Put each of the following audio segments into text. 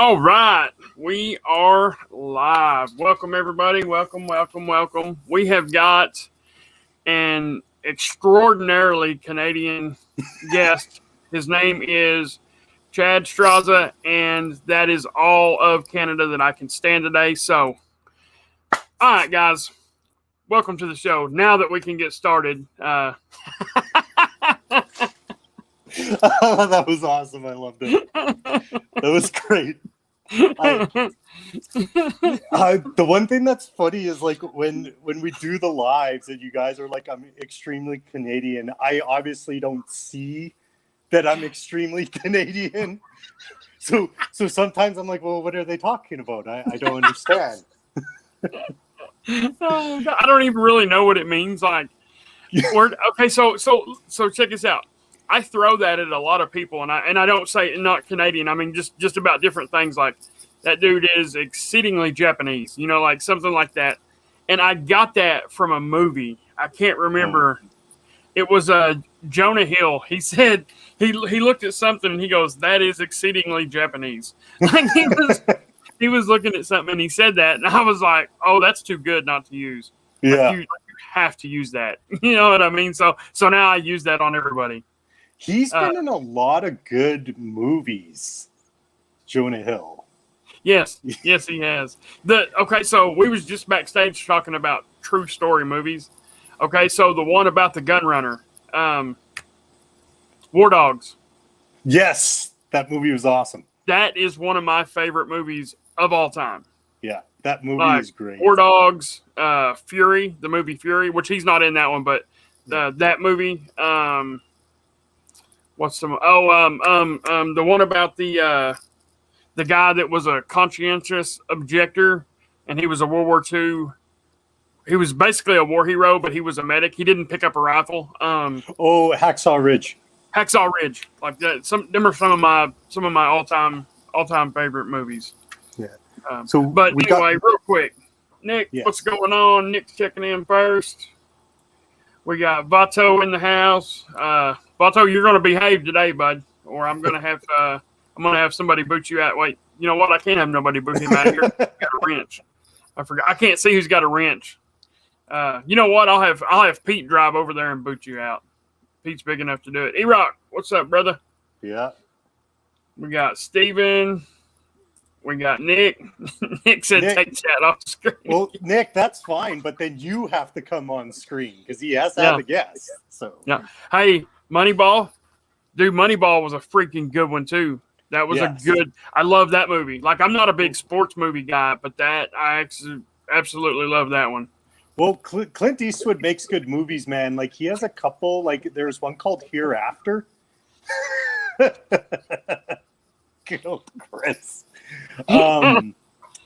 All right, we are live. Welcome, everybody. Welcome, welcome, welcome. We have got an extraordinarily Canadian guest. His name is Chad Straza, and that is all of Canada that I can stand today. So, all right, guys, welcome to the show. Now that we can get started, Oh, that was awesome. I loved it. That was great. The one thing that's funny is like when we do the lives and you guys are like, I'm extremely Canadian. I obviously don't see that I'm extremely Canadian. So sometimes I'm like, well, what are they talking about? I don't understand. I don't even really know what it means. Like, okay, so check this out. I throw that at a lot of people, and I don't say not Canadian. I mean just about different things. Like, that dude is exceedingly Japanese, like something like that. And I got that from a movie. I can't remember. It was Jonah Hill. He said he looked at something and he goes, "That is exceedingly Japanese." Like he was looking at something and he said that, and I was like, "Oh, that's too good not to use." Yeah, you have to use that. You know what I mean? So now I use that on everybody. He's been in a lot of good movies, Jonah Hill. Yes, he has. Okay, so we was just backstage talking about true story movies. Okay, so the one about the gun runner, War Dogs. Yes, that movie was awesome. That is one of my favorite movies of all time. Yeah, that movie is great. War Dogs, Fury, the movie Fury, which he's not in that one, but that movie. What's the the one about the guy that was a conscientious objector, and he was a World War II. He was basically a war hero, but he was a medic. He didn't pick up a rifle. Hacksaw Ridge. Hacksaw Ridge, like that. Them are some of my all time favorite movies. Yeah. But anyway, real quick, Nick, yes. What's going on? Nick's checking in first. We got Vato in the house. Vato, you're going to behave today, bud, or I'm going to have somebody boot you out. Wait, you know what? I can't have nobody boot him out here. He's got a wrench. I forgot. I can't see who's got a wrench. You know what? I'll have Pete drive over there and boot you out. Pete's big enough to do it. E-Rock, what's up, brother? Yeah. We got Steven. We got Nick. Nick said take chat off the screen. Well, Nick, that's fine, but then you have to come on screen because he has to have a guest. So yeah. Hey, Moneyball. Dude, Moneyball was a freaking good one too. That was a good. I love that movie. Like, I'm not a big sports movie guy, but that I absolutely love that one. Well, Clint Eastwood makes good movies, man. like, he has a couple. Like, there's one called Hereafter. Good old Chris.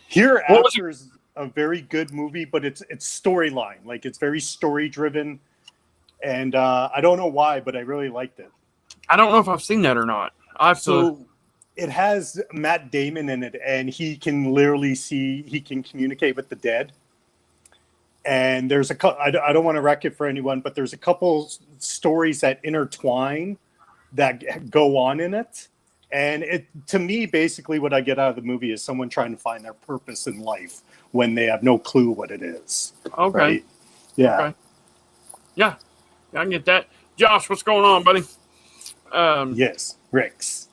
Hereafter is a very good movie, but it's storyline. Like, it's very story driven, and I don't know why, but I really liked it. I don't know if I've seen that or not. It has Matt Damon in it, and he can literally he can communicate with the dead. And there's I don't want to wreck it for anyone, but there's a couple stories that intertwine that go on in it. And to me, basically what I get out of the movie is someone trying to find their purpose in life when they have no clue what it is. Okay. Right? Yeah. Okay. Yeah, I can get that. Josh, what's going on, buddy? Yes, Ricks.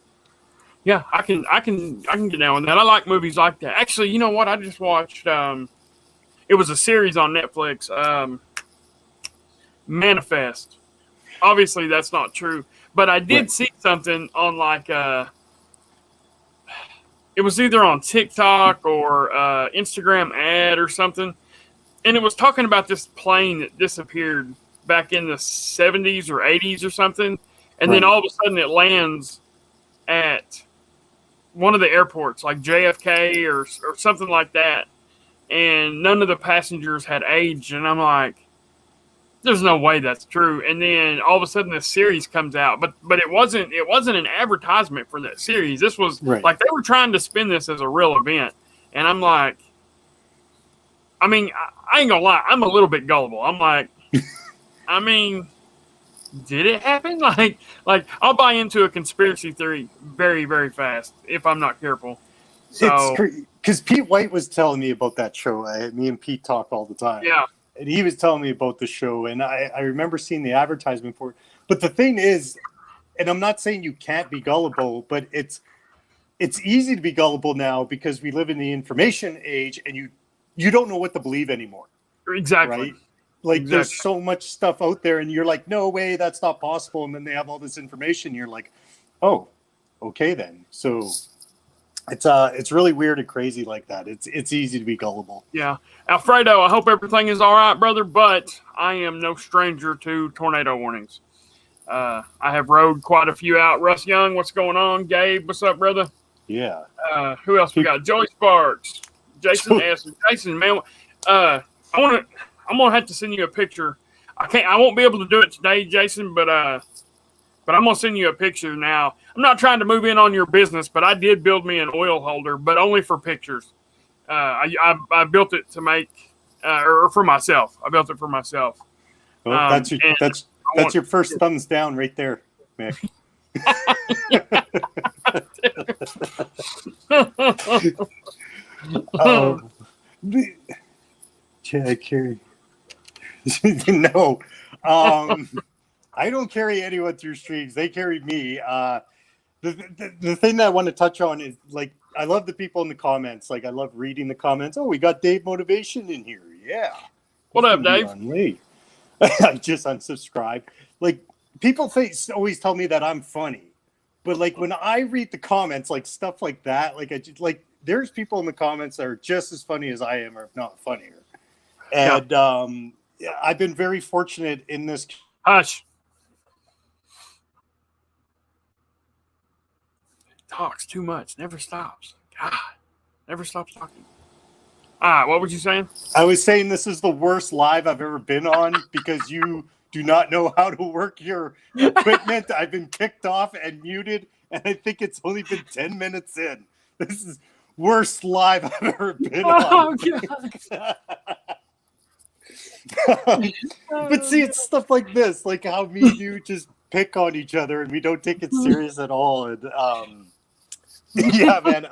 Yeah, I can get down with that. I like movies like that. Actually, you know what? I just watched. It was a series on Netflix. Manifest. Obviously, that's not true, but I did see something on it was either on TikTok or Instagram ad or something, and it was talking about this plane that disappeared back in the 70s or 80s or something, and then all of a sudden it lands at one of the airports, like JFK or something like that, and none of the passengers had aged, and I'm like, there's no way that's true. And then all of a sudden this series comes out, but it wasn't an advertisement for that series. This was like they were trying to spin this as a real event, and I'm like, I mean, I ain't gonna lie, I'm a little bit gullible. I'm like, I mean, did it happen? Like I'll buy into a conspiracy theory very, very fast if I'm not careful. It's So because Pete White was telling me about that show. Me and Pete talk all the time. yeah, And he was telling me about the show, and I remember seeing the advertisement for it. But the thing is, and I'm not saying you can't be gullible, but it's easy to be gullible now because we live in the information age, and you don't know what to believe anymore, exactly. right? Like there's Exactly. so much stuff out there, and you're like, no way, that's not possible. And then they have all this information. You're like, oh, okay then. So it's really weird and crazy like that. It's easy to be gullible. Yeah. Alfredo, I hope everything is all right, brother, but I am no stranger to tornado warnings. I have rode quite a few out. Russ Young, what's going on? Gabe, what's up, brother? Yeah. Who else we got? Joey Sparks, Jason S. Jason, man, I'm gonna have to send you a picture. I won't be able to do it today, Jason, but I'm gonna send you a picture now. I'm not trying to move in on your business, but I did build me an oil holder, but only for pictures. I built it to make, or for myself. I built it for myself. Well, that's your first thumbs down right there, Mick. Oh, yeah, carry. No, I don't carry anyone through streams. They carry me. The thing that I want to touch on is like I love the people in the comments. Like I love reading the comments. Oh, we got Dave Motivation in here. Yeah. What up, Dave? I just unsubscribed. Like people always tell me that I'm funny, but like when I read the comments, like stuff like that, like I just like there's people in the comments that are just as funny as I am, or if not funnier. And I've been very fortunate in this. Hush. Talks too much. Never stops. God, never stops talking. All right, what were you saying? I was saying this is the worst live I've ever been on because you do not know how to work your equipment. I've been kicked off and muted, and I think it's only been 10 minutes in. This is worst live I've ever been on. But see, it's stuff like this, like how me and you just pick on each other and we don't take it serious at all. And yeah, man,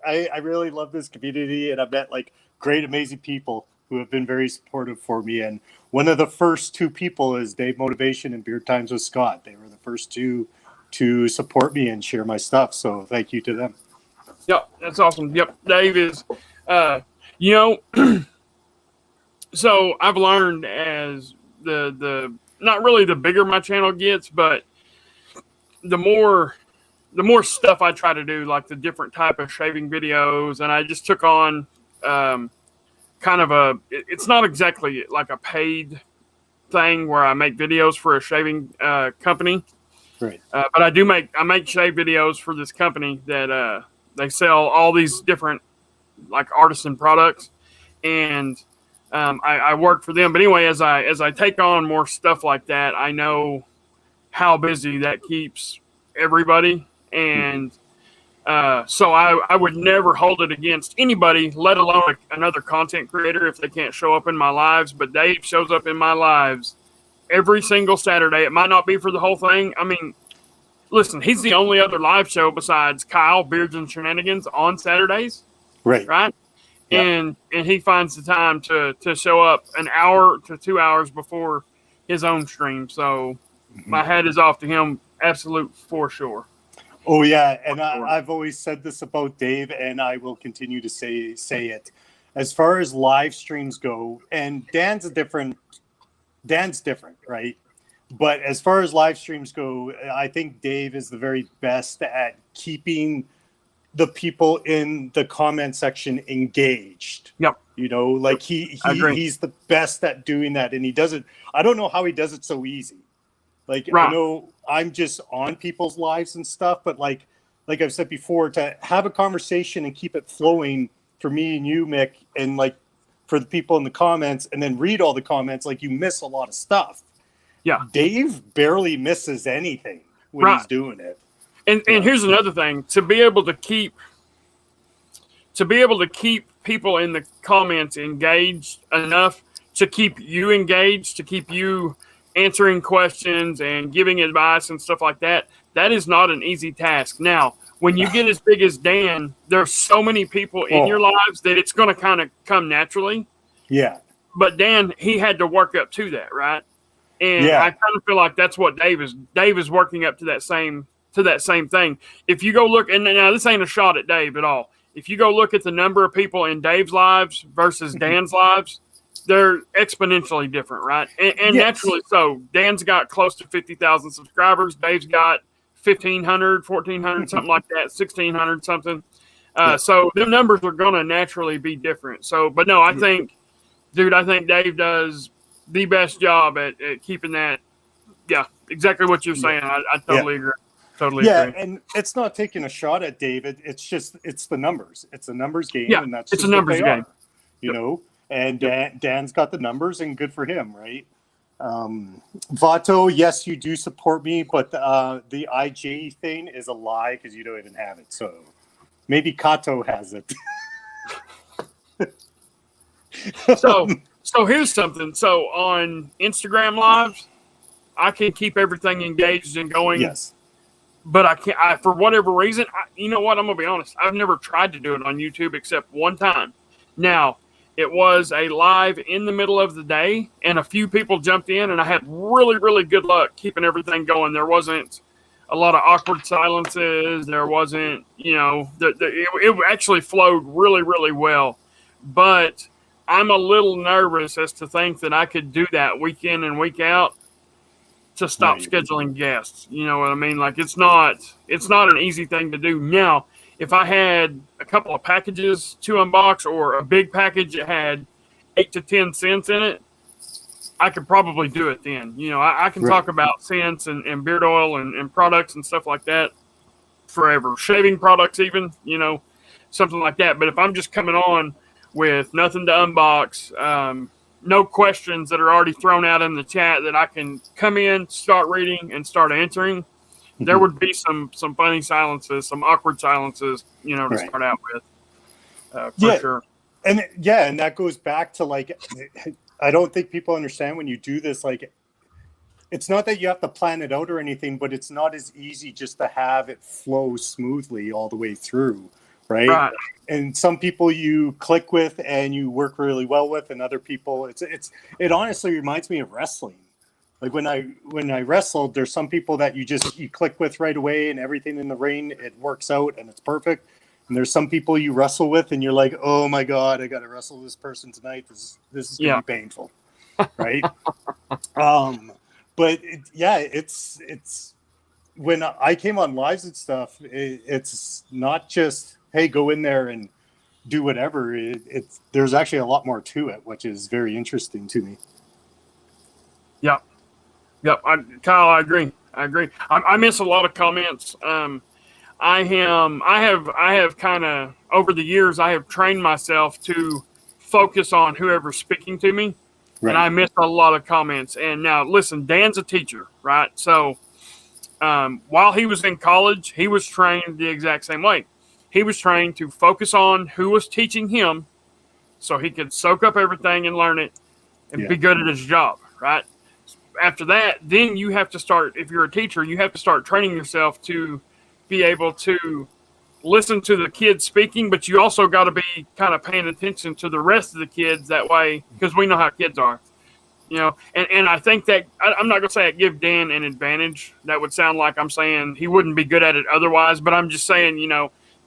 I really love this community, and I've met like great, amazing people who have been very supportive for me. And one of the first two people is Dave Motivation and Beer Times with Scott. They were the first two to support me and share my stuff. So thank you to them. Yep, that's awesome. Yep, Dave is, so I've learned as the not really the bigger my channel gets, but the more stuff I try to do, like the different type of shaving videos, and I just took on kind of it's not exactly like a paid thing where I make videos for a shaving company, right? But I make shave videos for this company that they sell all these different like artisan products, and I work for them. But anyway, as I take on more stuff like that, I know how busy that keeps everybody. And so I would never hold it against anybody, let alone another content creator, if they can't show up in my lives. But Dave shows up in my lives every single Saturday. It might not be for the whole thing. I mean, listen, he's the only other live show besides Kyle, Beards and Shenanigans, on Saturdays. Right? Yeah. And he finds the time to show up an hour to 2 hours before his own stream. So my hat is off to him, absolute for sure. Oh yeah, and I've always said this about Dave, and I will continue to say it. As far as live streams go, and Dan's different, right? But as far as live streams go, I think Dave is the very best at keeping the people in the comment section engaged. Yep. You know, like he's the best at doing that, and he does it. I don't know how he does it so easy. Like, right. I know I'm just on people's lives and stuff, but like I've said before, to have a conversation and keep it flowing for me and you, Mick, and like for the people in the comments, and then read all the comments, like you miss a lot of stuff. Yeah. Dave barely misses anything when he's doing it. And here's another thing, to be able to keep people in the comments engaged enough to keep you engaged, to keep you answering questions and giving advice and stuff like that, that is not an easy task. Now, when you get as big as Dan, there's so many people in your lives that it's going to kind of come naturally. Yeah. But Dan, he had to work up to that, right? And Yeah. I kind of feel like that's what Dave is. Dave is working up to that same thing. If you go look, and now this ain't a shot at Dave at all. If you go look at the number of people in Dave's lives versus Dan's lives, they're exponentially different, right? And Yes. naturally so. Dan's got close to 50,000 subscribers. Dave's got 1,500, 1,400, something like that, 1,600 something. So the numbers are going to naturally be different. So, but no, I think Dave does the best job at keeping that. Yeah, exactly what you're saying. I totally agree. Totally agree. And it's not taking a shot at David. It's the numbers. It's a numbers game, Yeah, and that's it's just a numbers game. You know, and Dan's got the numbers, and good for him, right? Vato, yes, you do support me, but the IJ thing is a lie because you don't even have it. So maybe Kato has it. So here's something. So on Instagram Lives, I can keep everything engaged and going. Yes. But I can't, for whatever reason, you know what? I'm going to be honest. I've never tried to do it on YouTube except one time. Now, it was a live in the middle of the day, and a few people jumped in, and I had really, really good luck keeping everything going. There wasn't a lot of awkward silences. There wasn't, it actually flowed really, really well. But I'm a little nervous as to think that I could do that week in and week out to stop scheduling guests. You know what I mean? Like it's not an easy thing to do. Now, if I had a couple of packages to unbox or a big package that had 8 to 10 cents in it, I could probably do it then. You know, I can talk about scents and beard oil and products and stuff like that forever. Shaving products even, something like that. But if I'm just coming on with nothing to unbox, no questions that are already thrown out in the chat that I can come in, start reading, and start answering, there would be some funny silences, some awkward silences, to start out with. For sure. And that goes back to like, I don't think people understand when you do this, like, it's not that you have to plan it out or anything, but it's not as easy just to have it flow smoothly all the way through. Right. And some people you click with and you work really well with, and other people it honestly reminds me of wrestling. Like when I wrestled, there's some people that you click with right away, and everything in the ring, it works out and it's perfect. And there's some people you wrestle with and you're like, oh my God, I got to wrestle this person tonight. This is going to be painful. Right. But it's when I came on lives and stuff, it's not just, hey, go in there and do whatever. There's actually a lot more to it, which is very interesting to me. Yep. Kyle, I agree. I miss a lot of comments. I have kind of over the years, I have trained myself to focus on whoever's speaking to me, and I miss a lot of comments. And now, listen, Dan's a teacher, right? So while he was in college, he was trained the exact same way. He was trained to focus on who was teaching him so he could soak up everything and learn it and be good at his job, right? After that, then you have to start, if you're a teacher, you have to start training yourself to be able to listen to the kids speaking, but you also got to be kind of paying attention to the rest of the kids that way, because we know how kids are. And I think that I'm not going to say I give Dan an advantage. That would sound like I'm saying he wouldn't be good at it otherwise, but I'm just saying,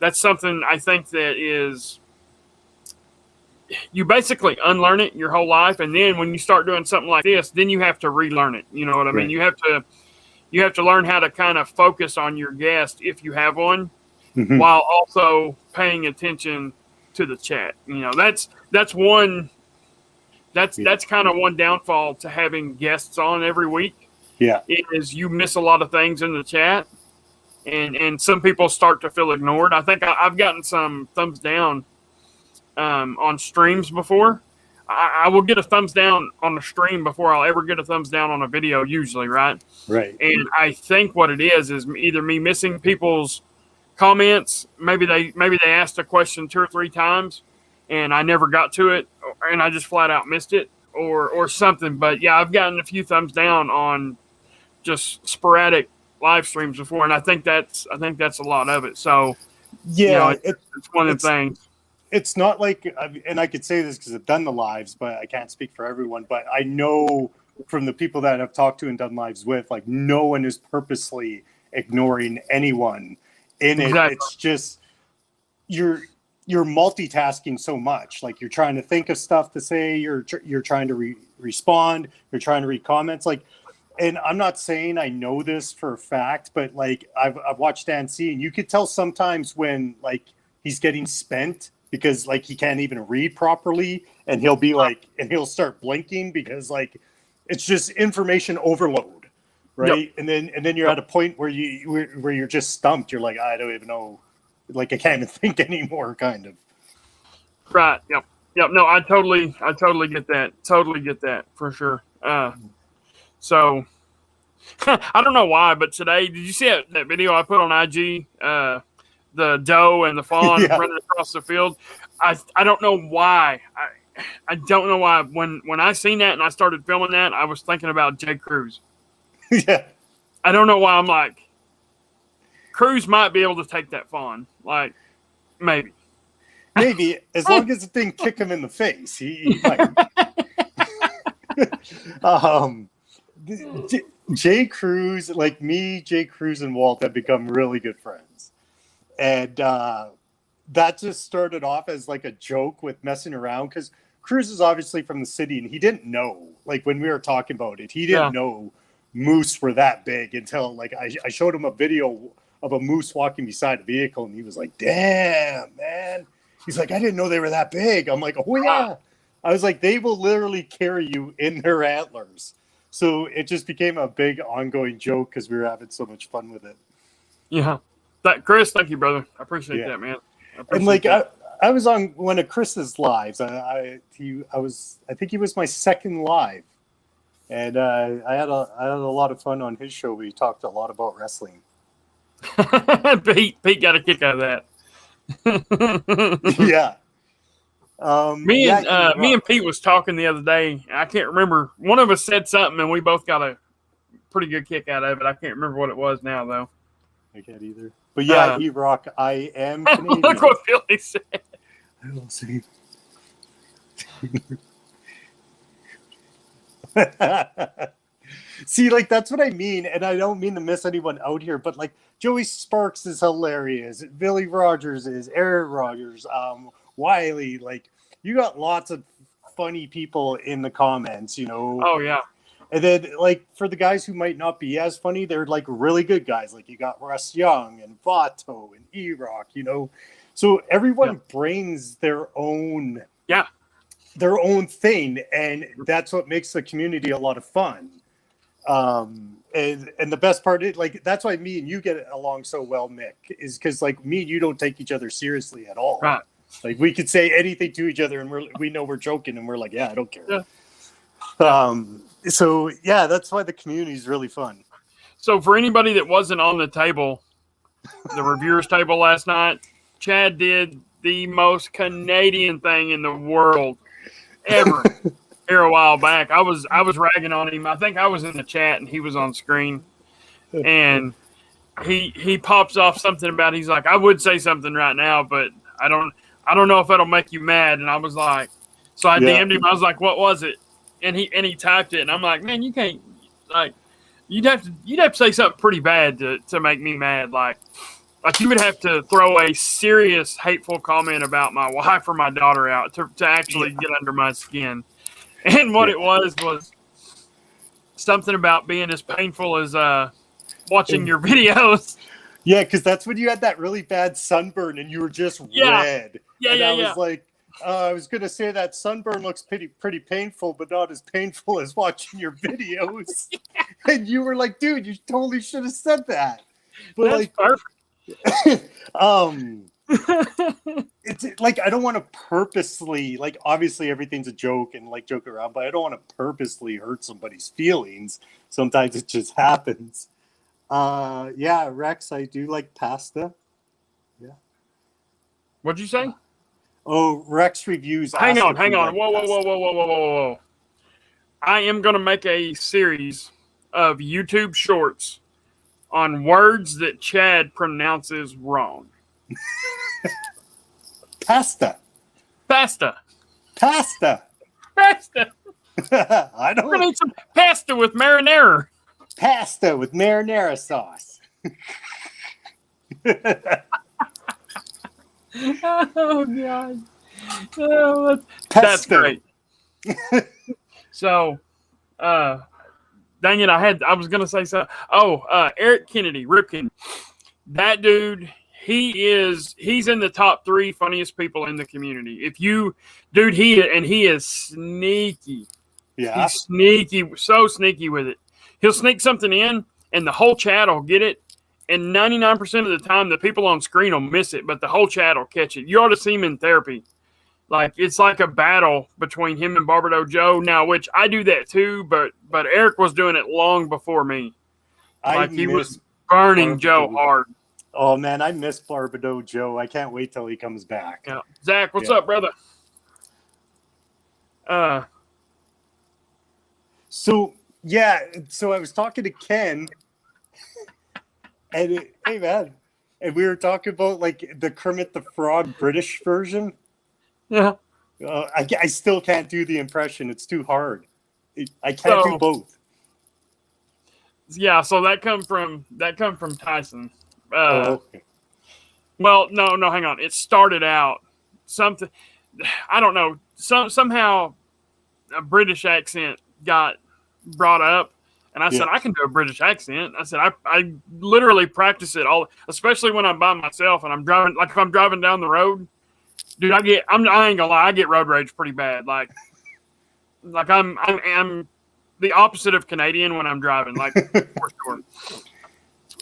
that's something I think that is, you basically unlearn it your whole life. And then when you start doing something like this, then you have to relearn it. You know what I mean? You have to learn how to kind of focus on your guest if you have one, while also paying attention to the chat. That's kind of one downfall to having guests on every week. Yeah. Is you miss a lot of things in the chat. And some people start to feel ignored. I think I've gotten some thumbs down on streams before. I will get a thumbs down on a stream before I'll ever get a thumbs down on a video, usually, right? Right. And I think what it is either me missing people's comments. Maybe they asked a question 2 or 3 times, and I never got to it, and I just flat out missed it, or something. But yeah, I've gotten a few thumbs down on just sporadic live streams before, and I think that's a lot of it. So, Yeah, it's one of them things. It's not like, and I could say this because I've done the lives, but I can't speak for everyone. But I know from the people that I've talked to and done lives with, like no one is purposely ignoring anyone in it. Exactly. It's just you're multitasking so much. Like you're trying to think of stuff to say. You're trying to respond. You're trying to read comments. Like, and I'm not saying I know this for a fact, but like I've watched Dan C, and you could tell sometimes when like he's getting spent because like he can't even read properly, and he'll be like, and he'll start blinking because like it's just information overload, right? Yep. And then you're at a point where you're just stumped. You're like, I don't even know, like I can't even think anymore, kind of. Right. Yep. No, I totally get that. Totally get that for sure. So I don't know why, but today, did you see that video I put on IG? The doe and the fawn running across the field. I don't know why. I don't know why. When I seen that and I started filming that, I was thinking about Jay Cruz. Yeah. I don't know why. I'm like, Cruz might be able to take that fawn. Like, maybe. Maybe, as long as the thing kick him in the face, he might. Jay Cruz, like me, Jay Cruz and Walt have become really good friends. And that just started off as like a joke with messing around because Cruz is obviously from the city and he didn't know, like when we were talking about it, he didn't know moose were that big until like I showed him a video of a moose walking beside a vehicle and he was like, damn, man. He's like, I didn't know they were that big. I'm like, oh yeah. I was like, they will literally carry you in their antlers. So it just became a big ongoing joke because we were having so much fun with it. Yeah. Chris, thank you, brother. I appreciate that, man. And like I was on one of Chris's lives. I think he was my second live, and I had a lot of fun on his show. We talked a lot about wrestling. Pete got a kick out of that. Yeah. Me and Pete was talking the other day. I can't remember. One of us said something, and we both got a pretty good kick out of it. I can't remember what it was now, though. I can't either. But yeah, E-Rock, I am Canadian. Look what Philly said. I don't see. See, like, that's what I mean. And I don't mean to miss anyone out here, but like Joey Sparks is hilarious. Billy Rogers is, Eric Rogers, Wiley. Like, you got lots of funny people in the comments, you know. Oh, yeah. And then, like, for the guys who might not be as funny, they're, like, really good guys. Like, you got Russ Young and Vato and E-Rock, you know. So everyone brings their own thing, and that's what makes the community a lot of fun. And the best part is, like, that's why me and you get along so well, Mick, is because, like, me and you don't take each other seriously at all. Right. Like, we could say anything to each other, and we know we're joking, and we're like, yeah, I don't care. Yeah. So, yeah, that's why the community is really fun. So, for anybody that wasn't on the table, the reviewers table last night, Chad did the most Canadian thing in the world ever here a while back. I was ragging on him. I think I was in the chat, and he was on screen. And he pops off something about, he's like, I would say something right now, but I don't know if that'll make you mad. And I was like, so I DM'd him. I was like, what was it? And he typed it, and I'm like, man, you can't, like, you'd have to say something pretty bad to make me mad. Like you would have to throw a serious hateful comment about my wife or my daughter out to actually get under my skin. And what it was something about being as painful as watching your videos. Yeah, because that's when you had that really bad sunburn and you were just red. I was like, I was going to say that sunburn looks pretty painful, but not as painful as watching your videos. And you were like, dude, you totally should have said that. But that's perfect. It's like, I don't want to purposely, like, obviously everything's a joke and like joke around, but I don't want to purposely hurt somebody's feelings. Sometimes it just happens. Yeah, Rex, I do like pasta. Yeah. What'd you say? Rex reviews. Hang on. Whoa. I am going to make a series of YouTube shorts on words that Chad pronounces wrong. Pasta. Pasta. Pasta. Pasta. I We're gonna don't. eat some pasta with marinara. Pasta with marinara sauce. Oh God. Oh, that's Pesto. great. So, dang it, I was gonna say so. Oh, Eric Kennedy, Ripken. That dude, he's in the top 3 funniest people in the community. He is sneaky. Yeah. He's sneaky, so sneaky with it. He'll sneak something in, and the whole chat will get it. And 99% of the time, the people on screen will miss it, but the whole chat will catch it. You ought to see him in therapy. Like, it's like a battle between him and Barbados Joe now, which I do that too, but Eric was doing it long before me. Like, he was burning Joe hard. Oh, man, I miss Barbados Joe. I can't wait till he comes back. Yeah. Zach, what's up, brother? So I was talking to Ken, and hey, man, and we were talking about, like, the Kermit the Frog British version. Yeah. I still can't do the impression. It's too hard. I can't do both. Yeah, so that come from Tyson. Okay. Well, no, hang on. It started out something. I don't know. Somehow a British accent got brought up, and I said I can do a British accent. I said I literally practice it all, especially when I'm by myself and I'm driving. Like if I'm driving down the road, dude, I ain't gonna lie, I get road rage pretty bad. Like I'm the opposite of Canadian when I'm driving, like for sure.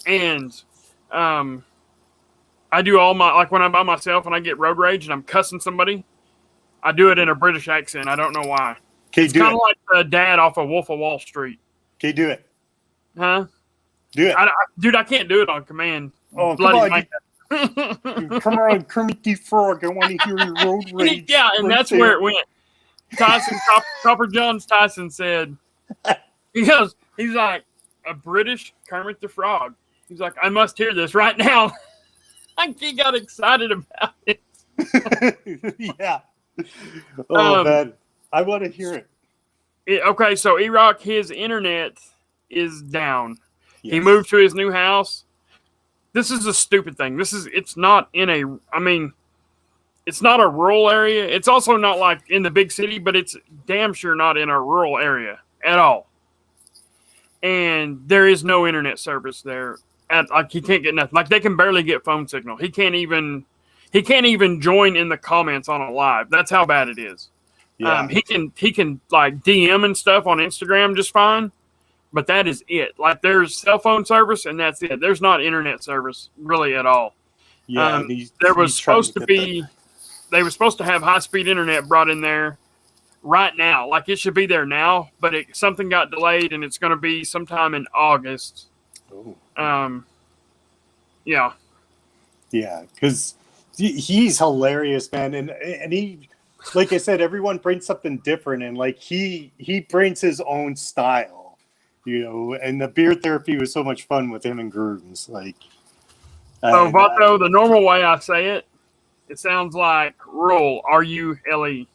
And I do all my, like when I'm by myself and I get road rage and I'm cussing somebody, I do it in a British accent. I don't know why. It's kind of like the dad off of Wolf of Wall Street. Okay, do it. Huh? Do it. Dude, I can't do it on command. Oh, bloody come on, Kermit the Frog. I want to hear your road rage. Yeah, and that's where it went. Copper Jones Tyson said, he's like, a British Kermit the Frog. He's like, I must hear this right now. Like he got excited about it. Yeah. Oh, man. I want to hear it. Okay, so E-Rock, his internet is down. Yes. He moved to his new house. This is a stupid thing. It's not it's not a rural area. It's also not like in the big city, but it's damn sure not in a rural area at all. And there is no internet service there. Like he can't get nothing. Like they can barely get phone signal. He can't even join in the comments on a live. That's how bad it is. Yeah. He can like DM and stuff on Instagram just fine, but that is it. Like there's cell phone service and that's it. There's not internet service really at all. Yeah, they were supposed to have high speed internet brought in there right now. Like it should be there now, but something got delayed and it's going to be sometime in August. Oh. Yeah. Yeah, because he's hilarious, man, and he, like I said, everyone brings something different, and like he brings his own style, you know. And the beer therapy was so much fun with him and Grooms, like. So, Vato, the normal way I say it, it sounds like rural, R-U-L-E.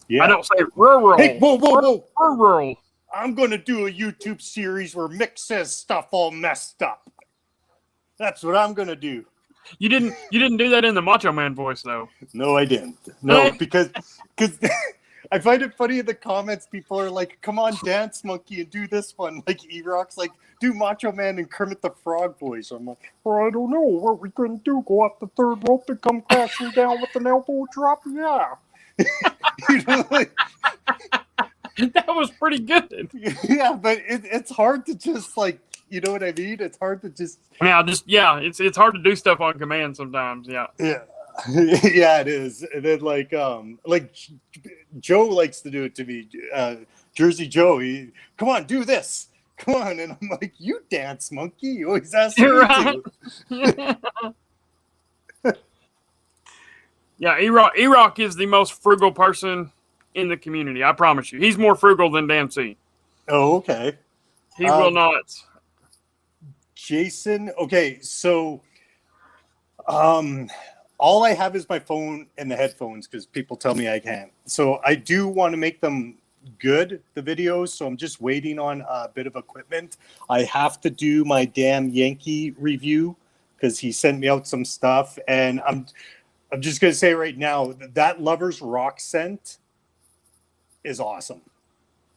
Yeah. I don't say rural. Hey, whoa. Rural. I'm going to do a YouTube series where Mick says stuff all messed up. That's what I'm going to do. You didn't do that in the Macho Man voice, though. No, I didn't. No, because I find it funny in the comments. People are like, come on, Dance Monkey, and do this one. Like, E-Rock's like, do Macho Man and Kermit the Frog voice. I'm like, well, I don't know. What we going to do? Go off the third rope and come crashing down with an elbow drop? Yeah. You know, like, that was pretty good. Yeah, but it's hard to just like, you know what I mean? It's hard to just. Yeah, it's hard to do stuff on command sometimes. Yeah. Yeah. Yeah, it is. And then like Joe likes to do it to me. Jersey Joe, come on, do this. Come on, and I'm like, you dance monkey. You always ask me to. Yeah, E-Rock is the most frugal person in the community. I promise you. He's more frugal than Dan C. Oh, okay. He will not. Jason, okay, so all I have is my phone and the headphones because people tell me I can't. So I do want to make them good, the videos. So I'm just waiting on a bit of equipment. I have to do my damn Yankee review because he sent me out some stuff, and I'm just gonna say right now that Lover's Rock scent is awesome.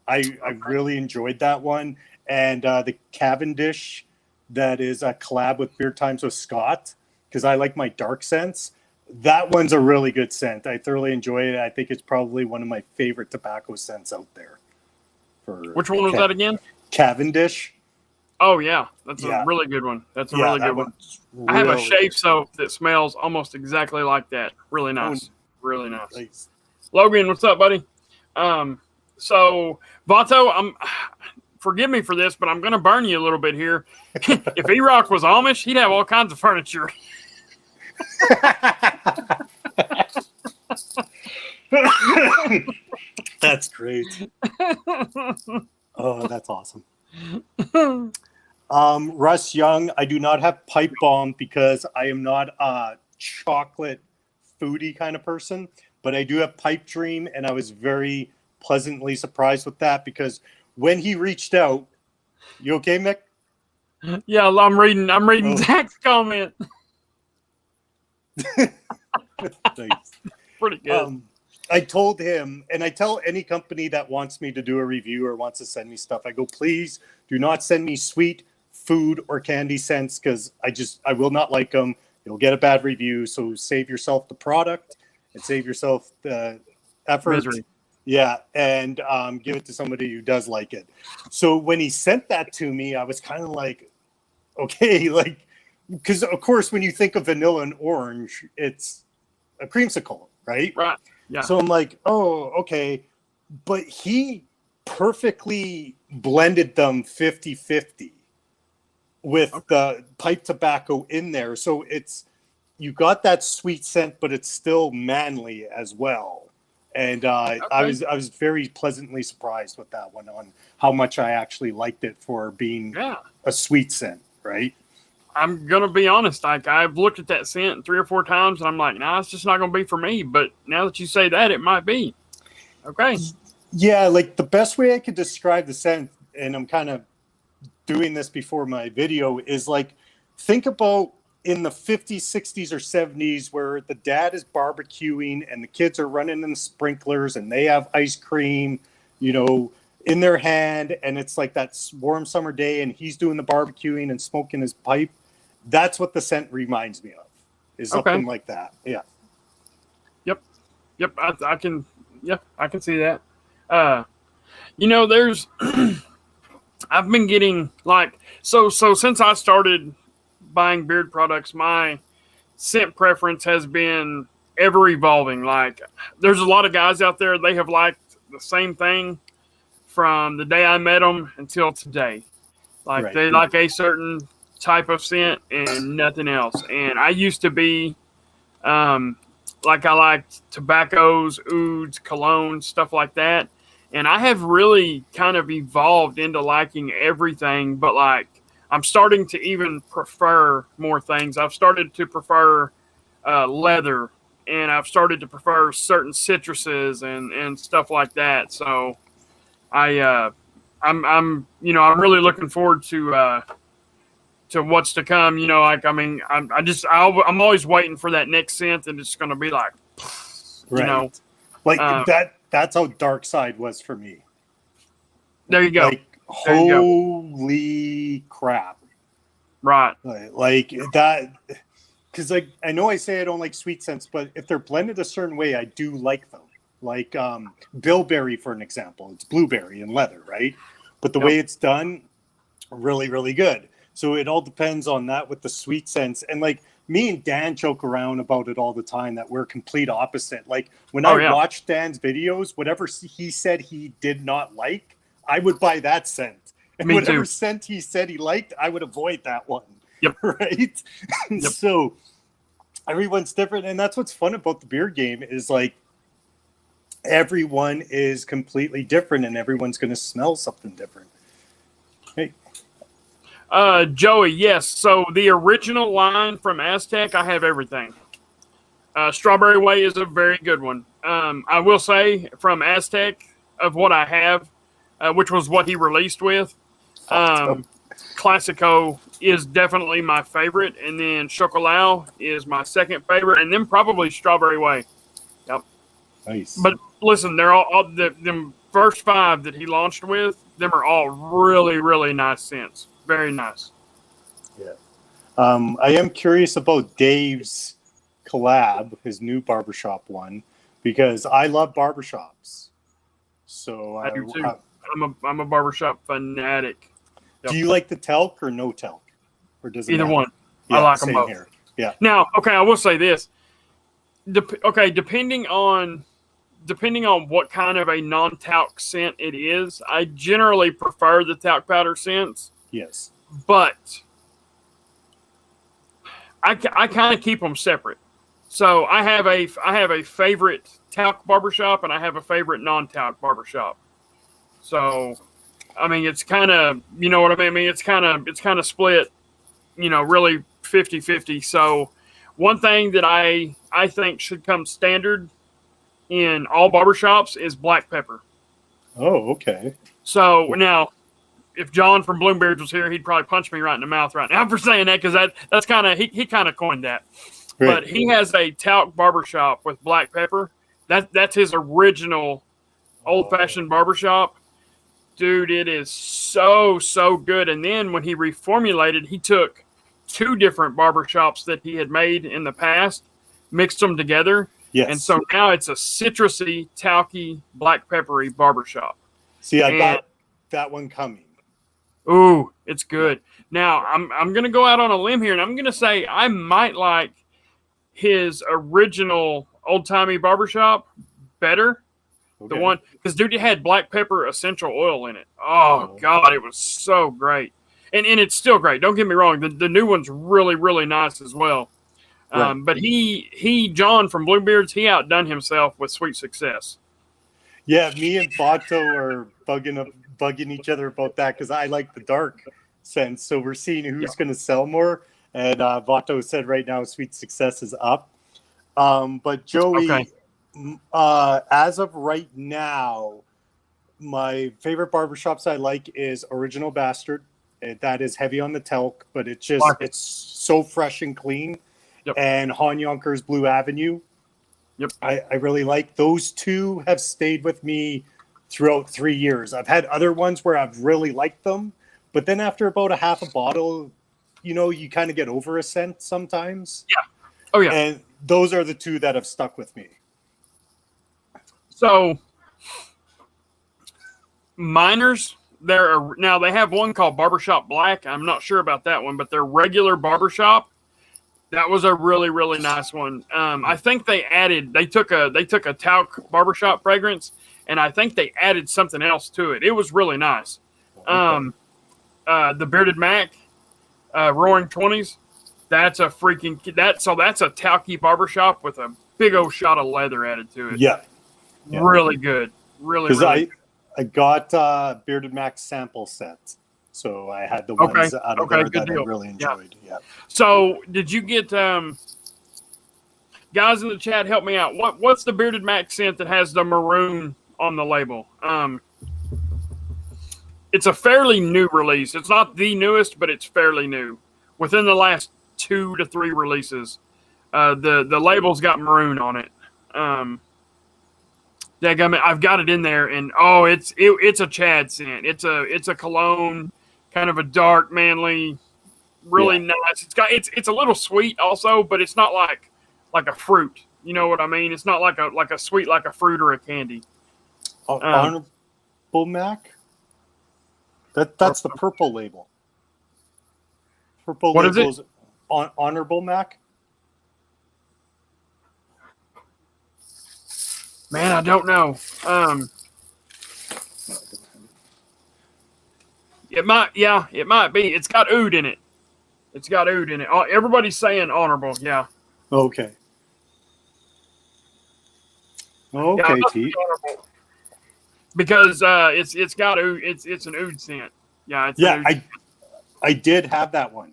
I really enjoyed that one, and the Cavendish that is a collab with Beer Times with Scott, because I like my dark scents. That one's a really good scent. I thoroughly enjoy it. I think it's probably one of my favorite tobacco scents out there. Which one was that again? Cavendish. Oh yeah, that's a really good one. That's a really good one. I have a shave soap that smells almost exactly like that. Really nice. Really nice. Logan, what's up, buddy? So Vato, forgive me for this, but I'm going to burn you a little bit here. If E-Rock was Amish, he'd have all kinds of furniture. That's great. Oh, that's awesome. Russ Young, I do not have pipe bomb because I am not a chocolate foodie kind of person, but I do have pipe dream, and I was very pleasantly surprised with that because when he reached out, you okay, Mick? Yeah, I'm reading Zach's comment. Nice. Pretty good. I told him, and I tell any company that wants me to do a review or wants to send me stuff, I go, please do not send me sweet food or candy scents because I will not like them. You'll get a bad review. So save yourself the product and save yourself the effort. Misery. Yeah, and give it to somebody who does like it. So when he sent that to me, I was kind of like, okay, like, because of course when you think of vanilla and orange, it's a creamsicle, right? Right. Yeah. So I'm like, oh, okay. But he perfectly blended them 50-50 with the pipe tobacco in there. So you got that sweet scent, but it's still manly as well. And I was very pleasantly surprised with that one on how much I actually liked it for being a sweet scent, right? I'm going to be honest. Like, I've looked at that scent 3 or 4 times, and I'm like, nah, it's just not going to be for me. But now that you say that, it might be. Okay. Yeah, like the best way I could describe the scent, and I'm kind of doing this before my video, is like, think about in the 50s, 60s, or 70s where the dad is barbecuing and the kids are running in the sprinklers and they have ice cream, in their hand, and it's like that warm summer day and he's doing the barbecuing and smoking his pipe. That's what the scent reminds me of, is something like that. Yeah. Yep. I can see that. There's I've been getting so since I started buying beard products, my scent preference has been ever evolving. Like, there's a lot of guys out there, they have liked the same thing from the day I met them until today. Like, they like a certain type of scent and nothing else. And I used to be I liked tobaccos, ouds, cologne, stuff like that. And I have really kind of evolved into liking everything, but I'm starting to even prefer more things. I've started to prefer leather, and I've started to prefer certain citruses and stuff like that. So I'm really looking forward to what's to come. I'm always waiting for that next scent, and it's going to be that's how Dark Side was for me. There you go. Holy crap. Right. Like that, because I know I say I don't like sweet scents, but if they're blended a certain way, I do like them. Like bilberry, for an example. It's blueberry and leather, right? But the way it's done, really, really good. So it all depends on that with the sweet scents. And me and Dan joke around about it all the time that we're complete opposite. Like when I watch Dan's videos, whatever he said he did not like, I would buy that scent. And whatever scent he said he liked, I would avoid that one. Yep. Right? Yep. So everyone's different. And that's what's fun about the beard game is everyone is completely different and everyone's going to smell something different. Hey. Joey, yes. So the original line from Aztec, I have everything. Strawberry Way is a very good one. I will say from Aztec of what I have, which was what he released with, Classico is definitely my favorite, and then Chocolat is my second favorite, and then probably Strawberry Way. Yep. Nice. But listen, they're all the first 5 that he launched with. Them are all really, really nice scents. Very nice. Yeah. I am curious about Dave's collab, his new barbershop one, because I love barbershops. So I do too. I'm a barbershop fanatic. Yep. Do you like the talc or no talc? Or does it either matter? one? Yeah, I like them same both. here. Yeah. Now, okay, I will say this. Depending on what kind of a non-talc scent it is, I generally prefer the talc powder scents. Yes. But I kind of keep them separate. So I have a favorite talc barbershop and I have a favorite non-talc barbershop. So, I mean, it's kind of, you know what I mean? I mean, it's kind of split, really 50-50. So one thing that I think should come standard in all barbershops is black pepper. Oh, okay. So now, if John from Bloomberg was here, he'd probably punch me right in the mouth right now for saying that, because that's kind of he kind of coined that. Right. But he has a talc barbershop with black pepper. That's his original old-fashioned barbershop. Dude, it is so good. And then when he reformulated, he took 2 different barbershops that he had made in the past, mixed them together. Yes. And so now it's a citrusy, talky, black peppery barbershop. See, I got that one coming. Ooh, it's good. Now, I'm going to go out on a limb here, and I'm going to say I might like his original old-timey barbershop better. Okay. The one, because dude, it had black pepper essential oil in it. Oh, God, it was so great. And it's still great. Don't get me wrong. The new one's really, really nice as well. Right. But John from Bluebeards, he outdone himself with Sweet Success. Yeah, me and Vato are bugging each other about that because I like the dark scent. So we're seeing who's going to sell more. And Vato said right now Sweet Success is up. But Joey, as of right now, my favorite barbershops I like is Original Bastard. That is heavy on the talc, but it's so fresh and clean. Yep. And Han Yonkers Blue Avenue. Yep. I really like those 2 have stayed with me throughout 3 years. I've had other ones where I've really liked them, but then after about a half a bottle, you kind of get over a scent sometimes. Yeah. Oh yeah. And those are the 2 that have stuck with me. So Miners, now they have one called Barbershop Black. I'm not sure about that one, but their regular barbershop, that was a really, really nice one. I think they took a talc barbershop fragrance, and I think they added something else to it. It was really nice. The Bearded Mac, Roaring 20s, that's a talky barbershop with a big old shot of leather added to it. Yeah. Really good. Really good. I got Bearded Mac sample set. So I had the ones out of there that I really enjoyed. Yeah. So did you get guys in the chat, help me out. What's the Bearded Mac scent that has the maroon on the label? It's a fairly new release. It's not the newest, but it's fairly new. Within the last 2 to 3 releases, the label's got maroon on it. I've got it in there, and it's a Chad scent. It's a cologne. Kind of a dark, manly, really nice. It's a little sweet also, but it's not like a fruit. You know what I mean? It's not like a sweet like a fruit or a candy. Honorable Mac? That's the purple label. Purple what label is it? Honorable Mac? Man, I don't know. It might be. It's got oud in it. Everybody's saying honorable. Yeah. Okay. Okay, T. Because it's got oud. It's an oud scent. Yeah. I did have that one.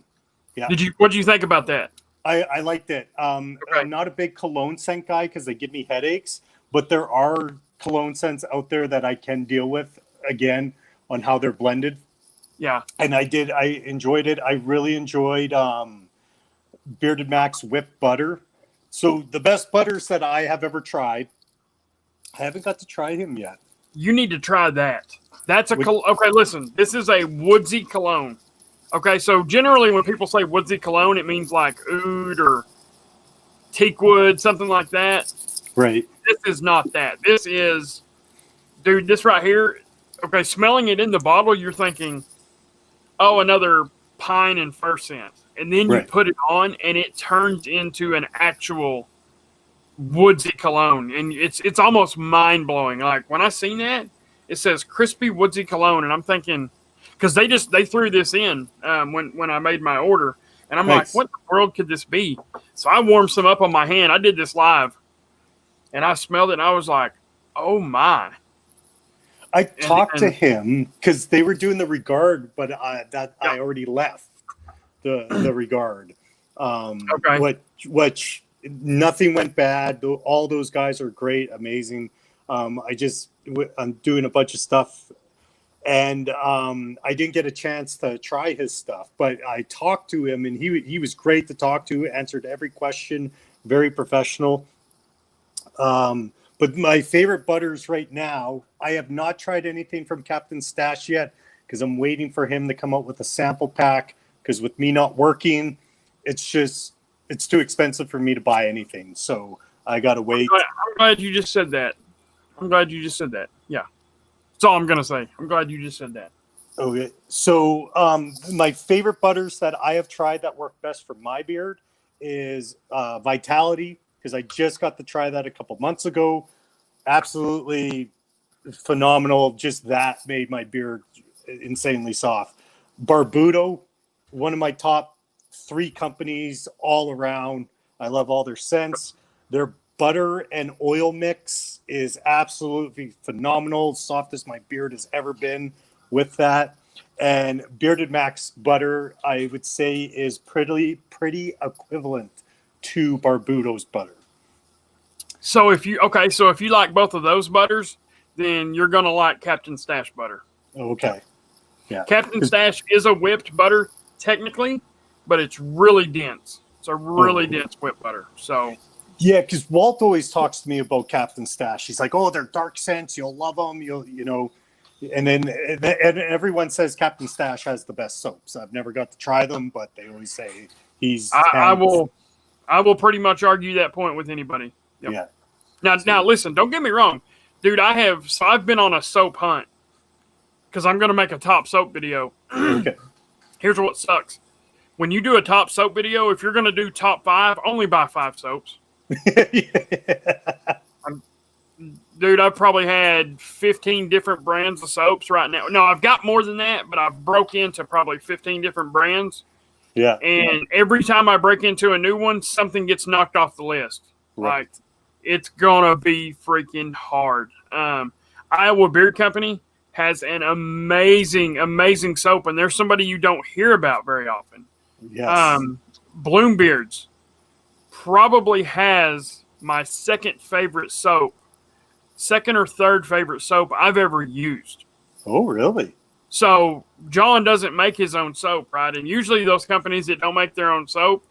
Yeah. What did you think about that? I liked it. Okay. I'm not a big cologne scent guy because they give me headaches, but there are cologne scents out there that I can deal with, again, on how they're blended. Yeah. And I enjoyed it. I really enjoyed Bearded Max Whipped Butter. So the best butters that I have ever tried, I haven't got to try him yet. You need to try that. That's okay, listen. This is a woodsy cologne. Okay, so generally when people say woodsy cologne, it means like oud or teak wood, something like that. Right. This is not that. This is, dude, this right here, okay, smelling it in the bottle, you're thinking, oh, another pine and fir scent. And then you put it on, and it turns into an actual woodsy cologne. And it's almost mind-blowing. Like, when I seen that, it says crispy woodsy cologne, and I'm thinking, because they threw this in when I made my order, and I'm like, what in the world could this be? So I warmed some up on my hand. I did this live, and I smelled it, and I was like, oh my. I talked to him because they were doing the regard, but I already left the regard. Okay. Which nothing went bad. All those guys are great, amazing. I'm doing a bunch of stuff, and I didn't get a chance to try his stuff, but I talked to him, and he was great to talk to. Answered every question, very professional. But my favorite butters right now, I have not tried anything from Captain Stash yet because I'm waiting for him to come out with a sample pack. Because with me not working, it's too expensive for me to buy anything. So I got to wait. I'm glad you just said that. Yeah. That's all I'm going to say. I'm glad you just said that. Okay. So my favorite butters that I have tried that work best for my beard is Vitality, because I just got to try that a couple months ago. Absolutely phenomenal. Just that made my beard insanely soft. Barbudo, one of my top 3 companies all around. I love all their scents. Their butter and oil mix is absolutely phenomenal. Softest my beard has ever been with that. And Bearded Max butter, I would say, is pretty equivalent to Barbudo's butter. So if you like both of those butters, then you're gonna like Captain Stash butter. Okay. Yeah. Captain Stash is a whipped butter technically, but it's really dense. It's a really dense whipped butter. So yeah, because Walt always talks to me about Captain Stash. He's like, "Oh, they're dark scents. You'll love them. And then everyone says Captain Stash has the best soaps. I've never got to try them, but they always say he's. I will pretty much argue that point with anybody. Yep. Yeah. Now listen, don't get me wrong, dude. I've been on a soap hunt because I'm going to make a top soap video. Okay. Here's what sucks: when you do a top soap video, if you're going to do top 5, only buy 5 soaps. Dude, I've probably had 15 different brands of soaps right now. No, I've got more than that, but I've broke into probably 15 different brands. Yeah. And every time I break into a new one, something gets knocked off the list. Right. Like, it's going to be freaking hard. Iowa Beard Company has an amazing, amazing soap, and there's somebody you don't hear about very often. Yes. Bloom Beards probably has my second or third favorite soap I've ever used. Oh, really? So John doesn't make his own soap, right? And usually those companies that don't make their own soap,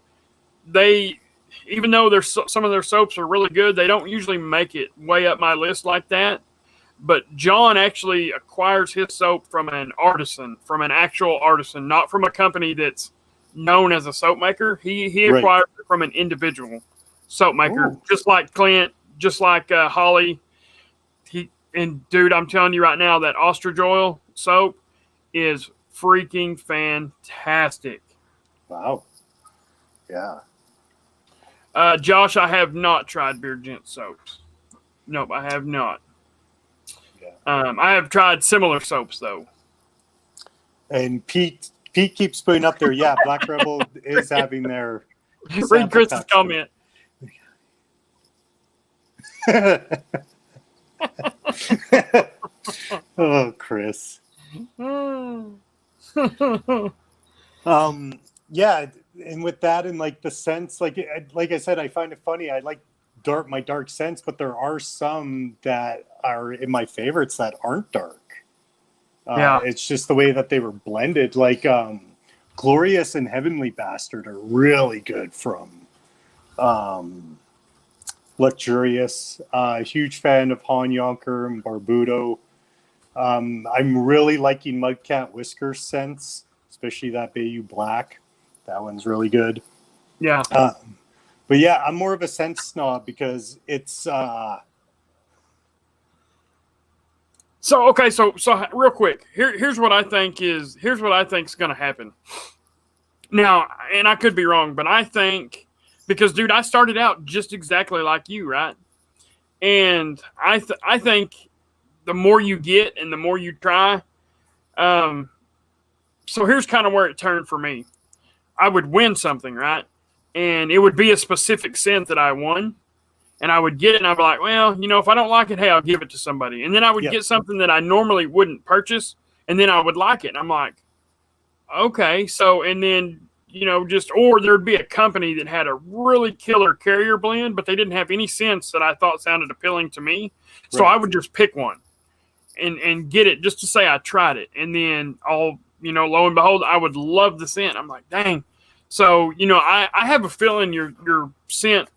even though some of their soaps are really good, they don't usually make it way up my list like that. But John actually acquires his soap from an actual artisan, not from a company that's known as a soap maker. He acquired it from an individual soap maker, just like Clint, just like Holly. Dude, I'm telling you right now, that ostrich oil soap is freaking fantastic. Wow. Yeah. Josh, I have not tried Beard Gent soaps. Nope, I have not. Yeah. I have tried similar soaps though. And Pete keeps putting up there. Yeah, Black Rebel is having their. Read Chris's comment. Oh, Chris. Yeah, and with that and like the scents, like I said, I find it funny. I like my dark scents, but there are some that are in my favorites that aren't dark. Yeah. It's just the way that they were blended. Like Glorious and Heavenly Bastard are really good from Luxurious. Huge fan of Han Yonker and Barbudo. I'm really liking Mudcat Whisker scents, especially that Bayou Black. That one's really good. Yeah. But yeah, I'm more of a scent snob because it's So okay, so real quick, here's what I think is going to happen. Now, and I could be wrong, but I think because dude, I started out just exactly like you, right? And I think the more you get and the more you try, so here's kind of where it turned for me. I would win something, right? And it would be a specific scent that I won. And I would get it and I'd be like, well, if I don't like it, hey, I'll give it to somebody. And then I would get something that I normally wouldn't purchase. And then I would like it. And I'm like, okay. So, and then, or there'd be a company that had a really killer carrier blend, but they didn't have any scents that I thought sounded appealing to me. So I would just pick one and get it just to say I tried it. And then lo and behold, I would love the scent. I'm like, dang. So, I have a feeling your scent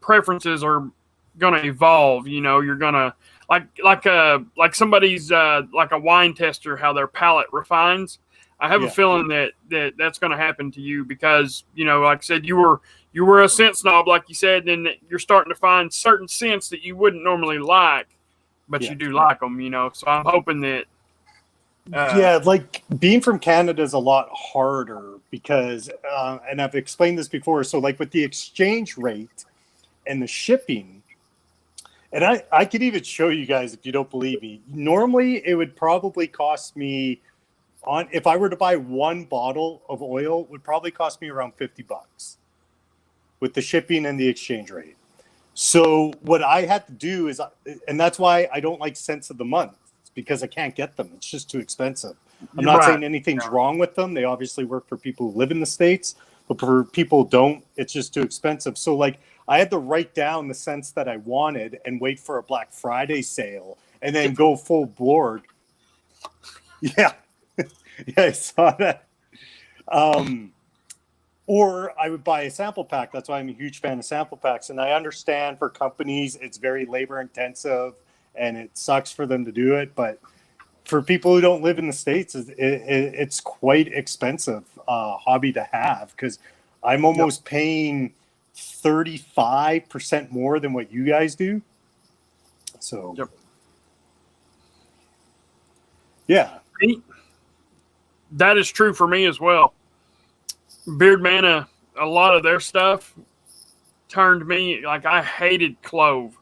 preferences are going to evolve. You're going to like somebody's like a wine tester, how their palate refines. I have a feeling that's going to happen to you because, like I said, you were a scent snob, like you said, and you're starting to find certain scents that you wouldn't normally like, but you do like them, So I'm hoping that. Like being from Canada is a lot harder because, and I've explained this before. So like with the exchange rate and the shipping, and I could even show you guys if you don't believe me. Normally, it would probably cost me if I were to buy one bottle of oil, it would probably cost me around $50 with the shipping and the exchange rate. So what I had to do is, and that's why I don't like scents of the month. It's because I can't get them. It's just too expensive. I'm not saying anything's wrong with them. They obviously work for people who live in the States, but for people who don't, it's just too expensive. So like I had to write down the scents that I wanted and wait for a Black Friday sale and then go full board. Yeah. Yeah, I saw that. Or I would buy a sample pack. That's why I'm a huge fan of sample packs. And I understand for companies, it's very labor intensive and it sucks for them to do it. But for people who don't live in the States, it's quite expensive hobby to have because I'm almost paying 35% more than what you guys do. So, yeah. That is true for me as well. Beard Mana, a lot of their stuff turned me, like I hated clove.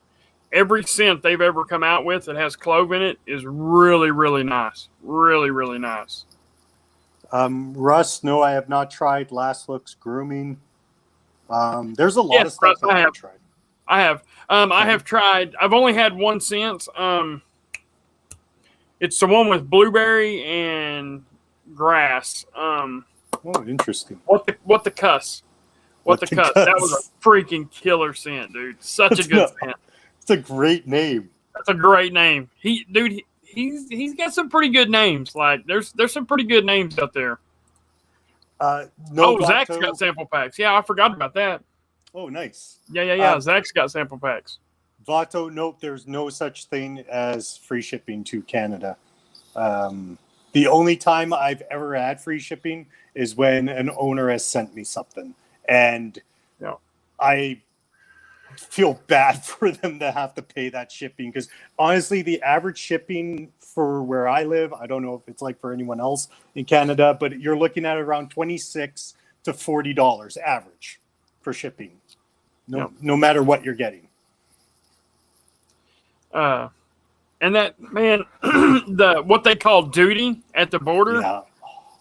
Every scent they've ever come out with that has clove in it is really, really nice. Really, really nice. Russ, no, I have not tried Last Looks Grooming. There's a lot of stuff that I have tried. I have. I have tried. I've only had one scent. It's the one with blueberry and grass. Oh, interesting. What the cuss? What the cuss? That was a freaking killer scent, dude. Such a good scent. It's a great name. That's a great name. He's got some pretty good names. Like there's some pretty good names out there. Zach's got sample packs. Yeah, I forgot about that. Oh, nice. Yeah. Zach's got sample packs. Vato, nope, there's no such thing as free shipping to Canada. The only time I've ever had free shipping is when an owner has sent me something. And I feel bad for them to have to pay that shipping because honestly, the average shipping for where I live, I don't know if it's like for anyone else in Canada, but you're looking at around $26 to $40 average for shipping. No matter what you're getting. And that, man, what they call duty at the border. Yeah.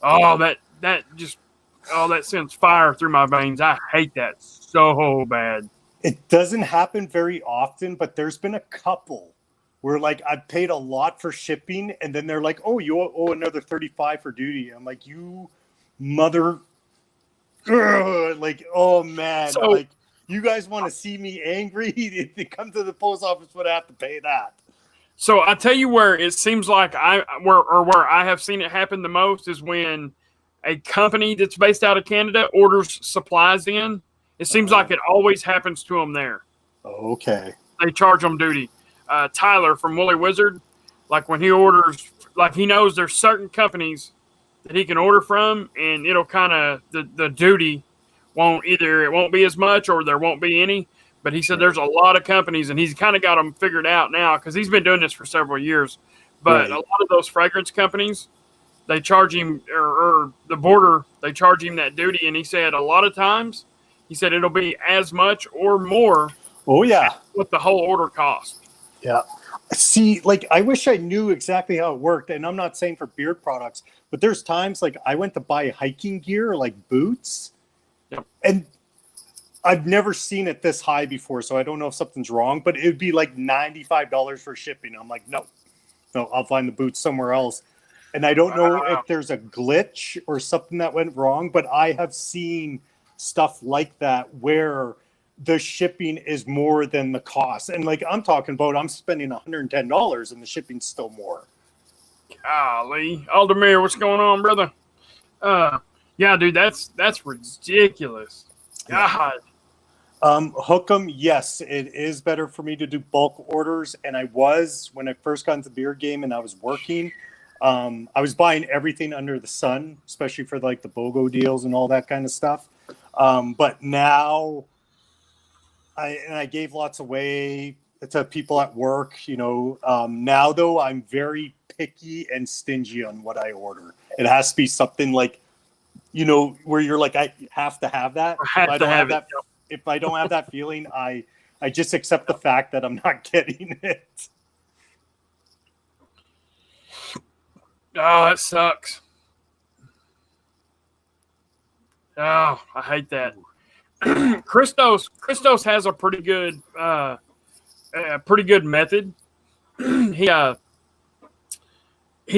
Oh, that sends fire through my veins. I hate that so bad. It doesn't happen very often, but there's been a couple where like I've paid a lot for shipping and then they're like, oh, you owe another $35 for duty. I'm like, you mother like, oh man, So, like you guys want to see me angry? If they come to the post office, would have to pay that. so I tell you where it seems like where I have seen it happen the most is when a company that's based out of Canada orders supplies in. It seems like it always happens to them there. Okay. They charge them duty. Tyler from Woolly Wizard, like when he orders, like he knows there's certain companies that he can order from, and it'll kind of the duty it won't be as much or there won't be any. But he said there's a lot of companies, and he's kind of got them figured out now because he's been doing this for several years. But a lot of those fragrance companies, they charge him, or the border, they charge him that duty. And he said a lot of times, he said it'll be as much or more. Oh yeah, what the whole order cost. Yeah. See, like I wish I knew exactly how it worked, and I'm not saying for beard products, but there's times like I went to buy hiking gear, like boots, and I've never seen it this high before, so I don't know if something's wrong, but it would be like $95 for shipping. I'm like, no, I'll find the boots somewhere else. And I don't know if there's a glitch or something that went wrong, but I have seen stuff like that where the shipping is more than the cost. And like I'm talking about, I'm spending $110 and the shipping's still more. Golly. Aldemir, what's going on, brother? Yeah, dude, that's ridiculous. God. Hook'em, yes, it is better for me to do bulk orders. And I was, when I first got into the beer game and I was working, I was buying everything under the sun, especially for like the BOGO deals and all that kind of stuff. But now I gave lots away to people at work, now though I'm very picky and stingy on what I order. It has to be something like, where you're like, I have to have that. If I don't have that feeling, I just accept the fact that I'm not getting it. Oh, that sucks. Oh, I hate that. Christos has a pretty good method. He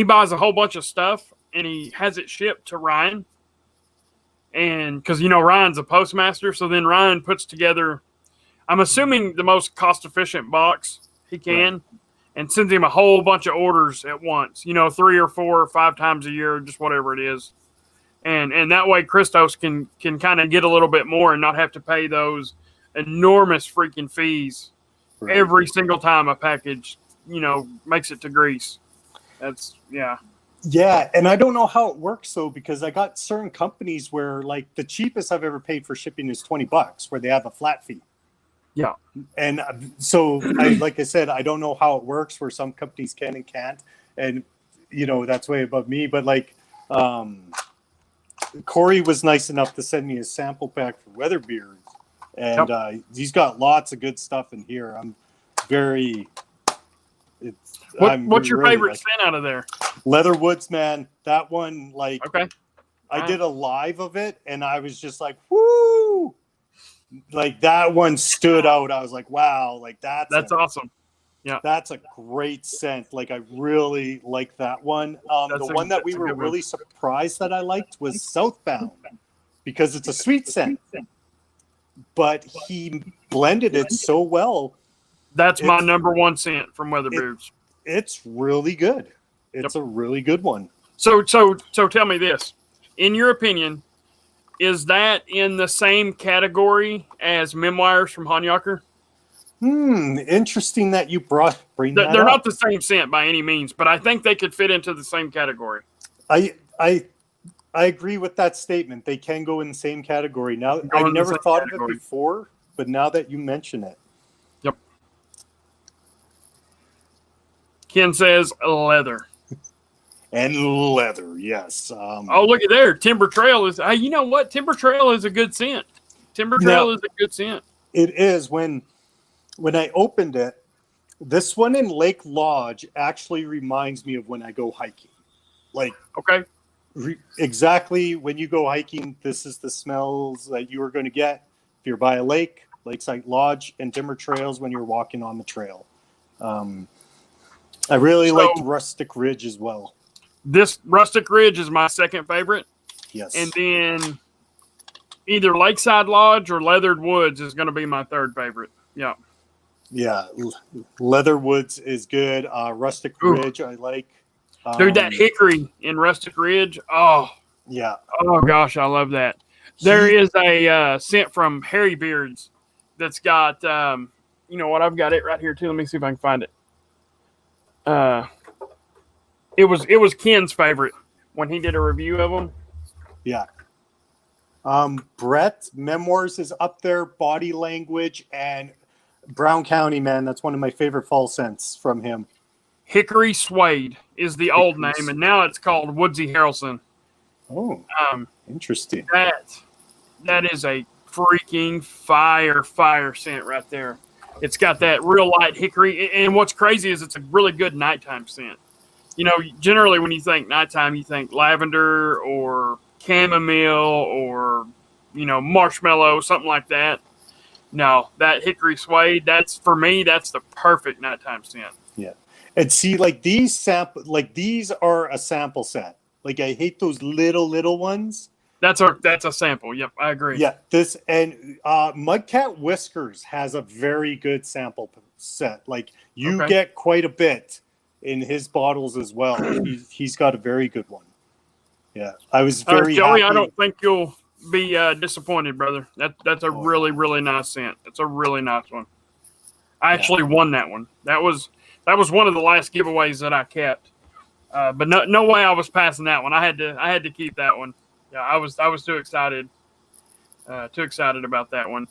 buys a whole bunch of stuff and he has it shipped to Ryan. And because Ryan's a postmaster, so then Ryan puts together, I'm assuming, the most cost efficient box he can, right, and sends him a whole bunch of orders at once. 3 or 4 or 5 times a year, just whatever it is. And that way Christos can kind of get a little bit more and not have to pay those enormous freaking fees every single time a package, makes it to Greece. That's, yeah. Yeah, and I don't know how it works though, because I got certain companies where like the cheapest I've ever paid for shipping is $20, where they have a flat fee. Yeah. And so like I said, I don't know how it works where some companies can and can't. And, that's way above me. But like Corey was nice enough to send me a sample pack for weather beers. And he's got lots of good stuff in here. I'm very... What's your favorite scent out of there? Leatherwoods, man. That one, like, okay. I did a live of it, and I was just like, whoo! Like, that one stood out. I was like, wow, like, that's awesome. Yeah. That's a great scent. Like, I really like that one. The one that we were really surprised that I liked was Southbound, because it's a sweet scent. But he blended it so well. That's my number one scent from Weatherbeards. It's really good. It's a really good one. So tell me this. In your opinion, is that in the same category as Memoirs from Hanyaker? Interesting that you bring that They're up. not the same scent by any means, but I think they could fit into the same category. I agree with that statement. They can go in the same category. Now, I never thought of it before, but now that you mention it. Yep. Ken says leather. And leather, yes. Oh, look at there. Timber Trail is... Hey, you know what? Timber Trail is a good scent. Timber Trail is a good scent. It is. When I opened it, this one in Lake Lodge actually reminds me of when I go hiking. Like, okay. Exactly when you go hiking, this is the smells that you are going to get if you're by a lake, Lakeside Lodge, and Timber Trails when you're walking on the trail. I really liked Rustic Ridge as well. This Rustic Ridge is my second favorite. Yes. And then either Lakeside Lodge or Leathered Woods is going to be my third favorite. Yeah. Yeah, Leatherwoods is good. Rustic Ooh. Ridge, I like. Dude, that hickory in Rustic Ridge. Oh gosh, I love that. There is a scent from Harry Beards that's got, you know what? I've got it right here too. Let me see if I can find it. It was Ken's favorite when he did a review of them. Yeah. Brett Memoirs is up there. Body Language and Brown County, man. That's one of my favorite fall scents from him. Hickory Suede is the old name, and now it's called Woodsy Harrelson. Oh, interesting. That is a freaking fire scent right there. It's got that real light hickory, and what's crazy is it's a really good nighttime scent. You know, generally when you think nighttime, you think lavender or chamomile or, you know, marshmallow, something like that. No, that Hickory Suede, that's the perfect nighttime scent. Yeah. And see, like these are a sample set. Like I hate those little ones. That's a sample. Yep, I agree. Yeah, this and Mudcat Whiskers has a very good sample set. Like you get quite a bit in his bottles as well. He's got a very good one. Yeah, I was very Joey, happy. I don't think you'll be disappointed, brother. That's a really nice scent. It's a really nice one. I actually won that one. That was one of the last giveaways that I kept. But no way I was passing that one. I had to keep that one. Yeah, I was too excited about that one.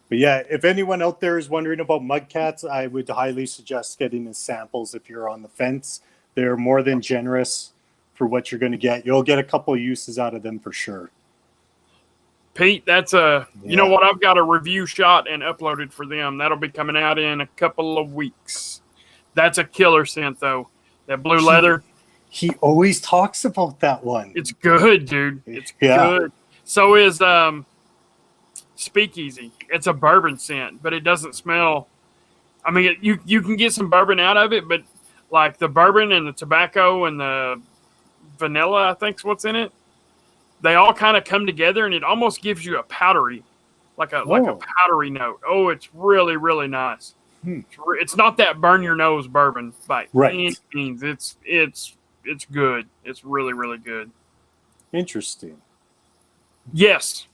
But yeah, if anyone out there is wondering about Mudcats, I would highly suggest getting his samples if you're on the fence. They're more than generous for what you're going to get. You'll get a couple of uses out of them for sure. Pete, that's you know what? I've got a review shot and uploaded for them. That'll be coming out in a couple of weeks. That's a killer scent, though. That blue leather. He always talks about that one. It's good, dude. It's good. So is Speakeasy. It's a bourbon scent, but it doesn't smell. I mean, you can get some bourbon out of it, but like the bourbon and the tobacco and the vanilla, I think's what's in it. They all kind of come together, and it almost gives you a powdery, like a powdery note. Oh, it's really, really nice. It's not that burn your nose bourbon by any means. It's good. It's really, really good. Interesting. Yes,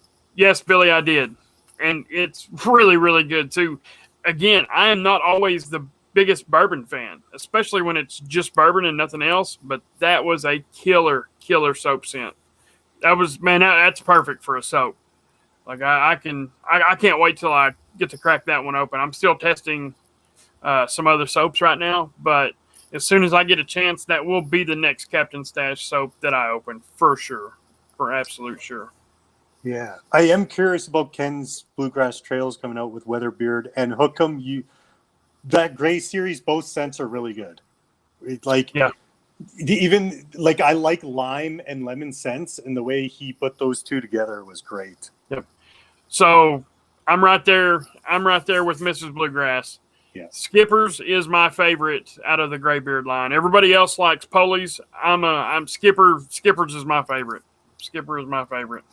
Billy, I did, and it's really, really good too. Again, I am not always the biggest bourbon fan, especially when it's just bourbon and nothing else. But that was a killer soap scent. That's perfect for a soap. Like I can't wait till I get to crack that one open. I'm still testing some other soaps right now, but as soon as I get a chance, that will be the next Captain Stash soap that I open for sure, for absolute sure. Yeah, I am curious about Ken's Bluegrass Trails coming out with Weatherbeard and Hookem. That gray series, both scents are really good. Even like I like lime and lemon scents, and the way he put those two together was great. Yep. So I'm right there with Mrs. Bluegrass. Yeah. Skipper's is my favorite out of the Graybeard line. Everybody else likes Polies. I'm Skipper. Skipper's is my favorite. Skipper is my favorite.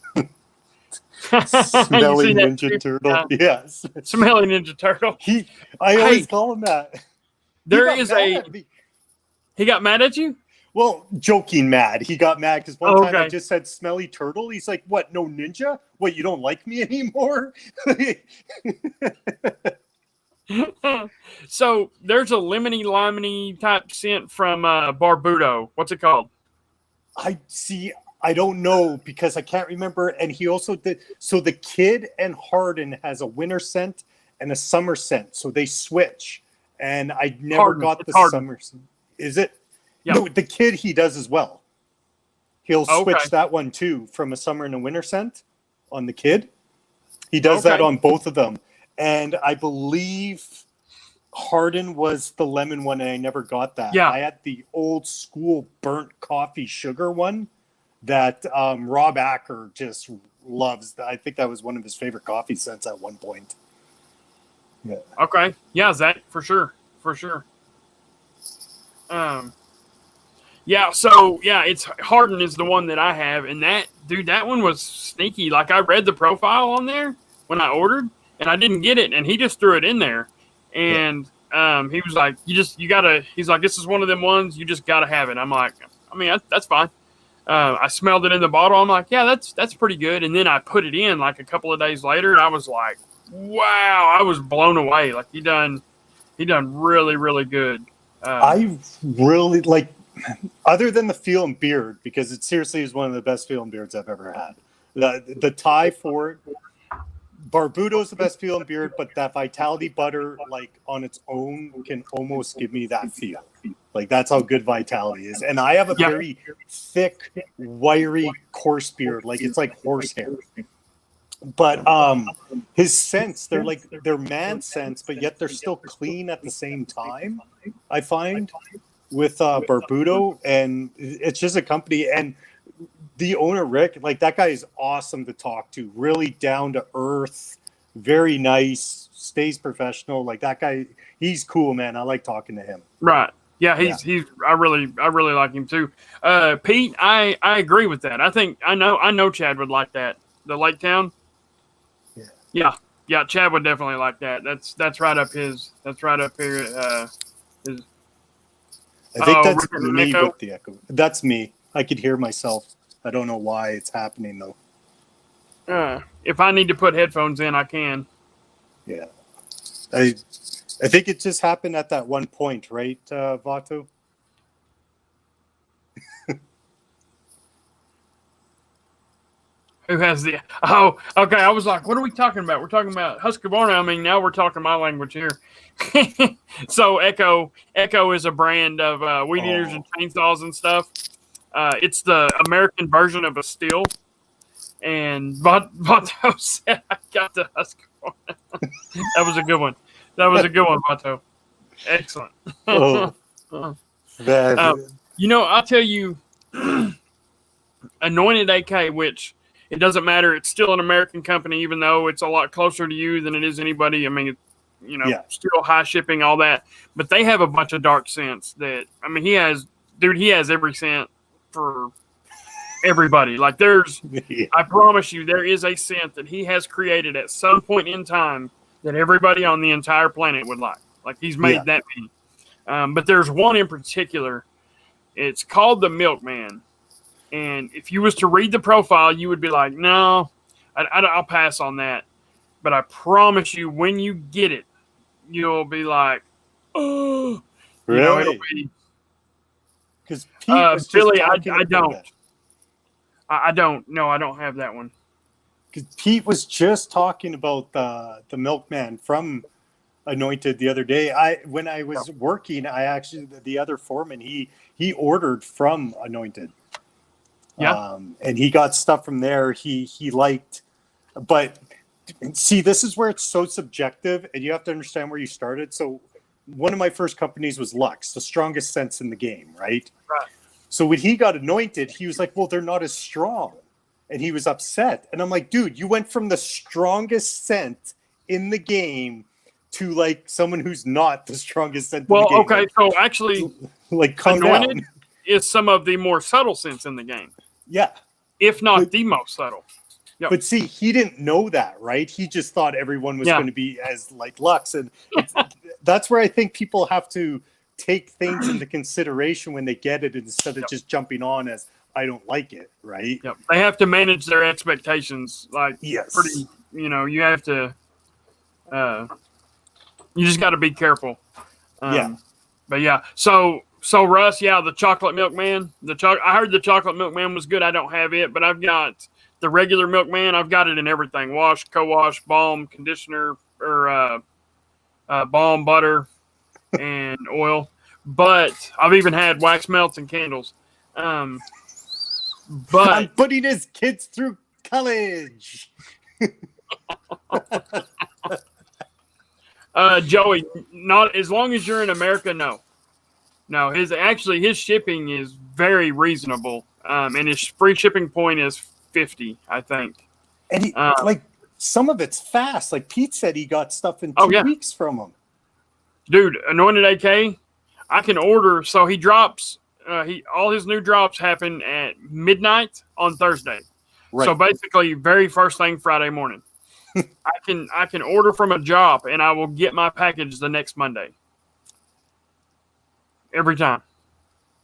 Smelly Ninja Turtle. Yes. Smelly Ninja Turtle. I always call him that. He got mad at you? Well, joking mad. He got mad because one time I just said smelly turtle. He's like, what, no ninja? What, you don't like me anymore? So there's a lemony type scent from Barbudo. What's it called? I don't know because I can't remember. And he also did. So the Kid and Hardin has a winter scent and a summer scent. So they switch. And I never got the summer scent. Is it? Yeah. No, the Kid he does as well. He'll switch that one too from a summer and a winter scent on the Kid. He does that on both of them. And I believe Hardin was the lemon one, and I never got that. Yeah. I had the old school burnt coffee sugar one that Rob Acker just loves. I think that was one of his favorite coffee scents at one point. Yeah. Okay. Yeah, Zach, for sure. For sure. Yeah, so it's Hardin is the one that I have, and dude, that one was sneaky. Like I read the profile on there when I ordered, and I didn't get it, and he just threw it in there, and he was like, you gotta. He's like, this is one of them ones you just gotta have it. I'm like, I mean, that's fine. I smelled it in the bottle. I'm like, yeah, that's pretty good. And then I put it in like a couple of days later, and I was like, wow, I was blown away. Like he done really, really good. I really like, other than the feel and beard, because it seriously is one of the best feel and beards I've ever had. The tie for it, Barbudo is the best feel and beard, but that Vitality butter, like on its own, can almost give me that feel. Like that's how good Vitality is. And I have a very thick, wiry, coarse beard. Like it's like horsehair. But his scents, they're man scents, but yet they're still clean at the same time, I find, with Barbudo. And it's just a company. And the owner, Rick, like that guy is awesome to talk to. Really down to earth, very nice, stays professional. Like that guy, he's cool, man. I like talking to him. Right. Yeah, he's I really like him too. Pete, I agree with that. I know Chad would like that. The Lake Town. Yeah, Chad would definitely like that. That's right up his. That's right up here. His. I think that's me with the echo. That's me. I could hear myself. I don't know why it's happening though. If I need to put headphones in, I can. Yeah, I think it just happened at that one point, right, Vato? Who has the? Oh, okay. I was like, what are we talking about? We're talking about Husqvarna. I mean, now we're talking my language here. So Echo is a brand of weed eaters and chainsaws and stuff. It's the American version of a Stihl. And Vato said, I got the Husqvarna. That was a good one. Vato. Excellent. Oh, I'll tell you, Anointed AK, which it doesn't matter. It's still an American company, even though it's a lot closer to you than it is anybody. I mean, still high shipping, all that. But they have a bunch of dark scents that, I mean, he has every scent for everybody. Like I promise you, there is a scent that he has created at some point in time that everybody on the entire planet would like. Like he's made that many. But there's one in particular. It's called the Milkman. And if you was to read the profile, you would be like, no, I'll pass on that. But I promise you, when you get it, you'll be like, oh. Really? Because Billy, I don't. I don't. No, I don't have that one. Because Pete was just talking about the Milkman from Anointed the other day. When I was working, the other foreman, he ordered from Anointed. Yeah. And he got stuff from there he liked. But see, this is where it's so subjective, and you have to understand where you started. So one of my first companies was Lux, the strongest scents in the game, right? Right. So when he got Anointed, he was like, well, they're not as strong. And he was upset. And I'm like, dude, you went from the strongest scent in the game to like someone who's not the strongest scent in the game. Well, okay, so actually, like Anointed is some of the more subtle scents in the game. Yeah. If not the most subtle. Yep. But see, he didn't know that, right? He just thought everyone was going to be as like Lux. And that's where I think people have to take things into consideration when they get it instead of just jumping on as I don't like it, right? Yep. They have to manage their expectations. Like, yes. You have to, you just got to be careful. But yeah, so Russ, the chocolate milkman, I heard the chocolate milkman was good. I don't have it, but I've got the regular milkman. I've got it in everything: wash, co-wash, balm, conditioner, or balm, butter, and oil. But I've even had wax melts and candles. But I'm putting his kids through college. Joey, not as long as you're in America. No, his shipping is very reasonable, and his free shipping point is 50, I think. And he, some of it's fast. Like Pete said, he got stuff in 2 weeks from him. Dude, Anointed AK, I can order. So he drops. All his new drops happen at midnight on Thursday. Right. So basically, very first thing Friday morning, I can order from a job and I will get my package the next Monday. Every time.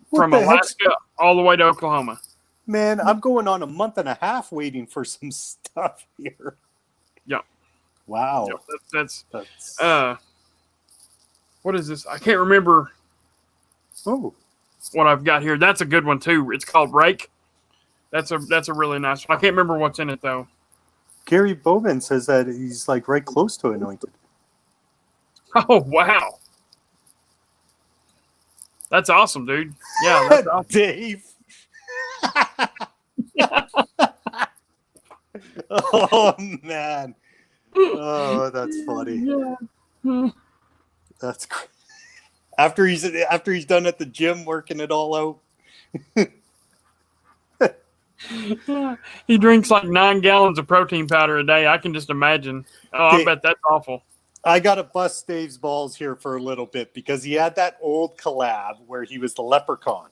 What From the heck's Alaska all the way to Oklahoma. Man, I'm going on a month and a half waiting for some stuff here. Yep. Wow. Yep. That's That's what is this? I can't remember oh. what I've got here. That's a good one too. It's called Rake. That's a really nice one. I can't remember what's in it though. Gary Bowman says that he's like right close to anointed. Oh wow. That's awesome, dude. Yeah, that's awesome. Dave. Oh man. Oh, that's funny. Yeah. That's cr- after he's done at the gym working it all out. He drinks like 9 gallons of protein powder a day. I can just imagine. Oh, I bet that's awful. I got to bust Dave's balls here for a little bit because he had that old collab where he was the leprechaun.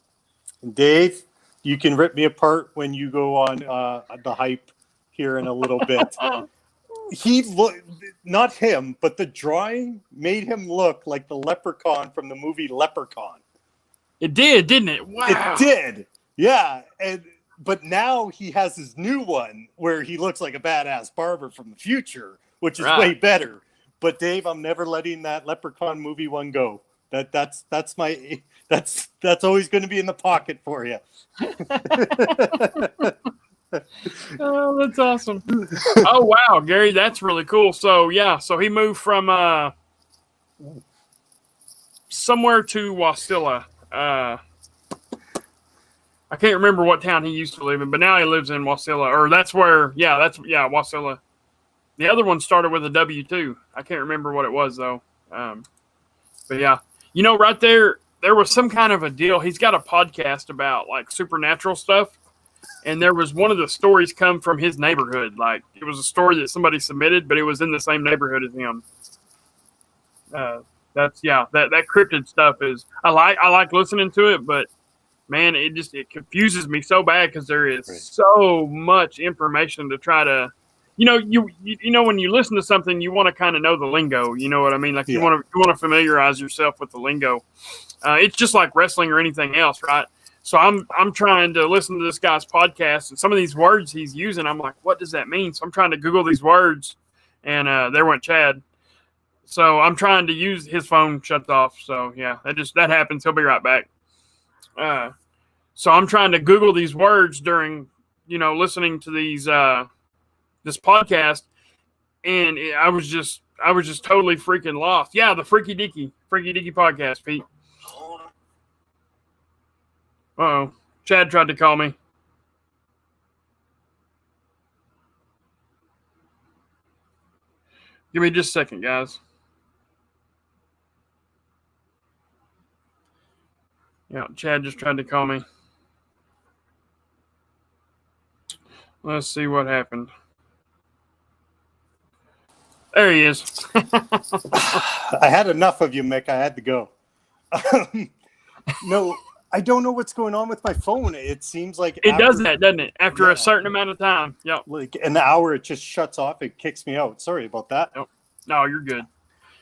And Dave, you can rip me apart when you go on the hype here in a little bit. He looked, not him, but the drawing made him look like the leprechaun from the movie Leprechaun. It did, didn't it? Wow. It did. Yeah. But now he has his new one where he looks like a badass barber from the future, which is way better. But Dave, I'm never letting that Leprechaun movie one go. That's always going to be in the pocket for you. Oh, that's awesome. Oh wow, Gary, that's really cool. So yeah, so he moved from somewhere to Wasilla. I can't remember what town he used to live in, but now he lives in Wasilla, or that's where. Yeah, Wasilla. The other one started with a W too. I can't remember what it was though. But yeah, right there was some kind of a deal. He's got a podcast about like supernatural stuff, and there was one of the stories come from his neighborhood. Like it was a story that somebody submitted, but it was in the same neighborhood as him. That cryptid stuff is I like listening to it, but man, it confuses me so bad because there is so much information to try to. When you listen to something, you want to kind of know the lingo. You know what I mean? Like you want to familiarize yourself with the lingo. It's just like wrestling or anything else, right? So I'm trying to listen to this guy's podcast, and some of these words he's using, I'm like, what does that mean? So I'm trying to Google these words, and there went Chad. So I'm trying to use his phone shuts off. So yeah, that happens. He'll be right back. So I'm trying to Google these words during listening to these. This podcast, and I was just totally freaking lost. Yeah, the Freaky Dicky podcast, Pete. Uh-oh. Chad tried to call me. Give me just a second, guys. Yeah, Chad just tried to call me. Let's see what happened. There he is. I had enough of you, Mick. I had to go. No, I don't know what's going on with my phone. It seems like it does that, doesn't it? After a certain amount of time. Yep. Like an hour, it just shuts off. It kicks me out. Sorry about that. Yep. No, you're good.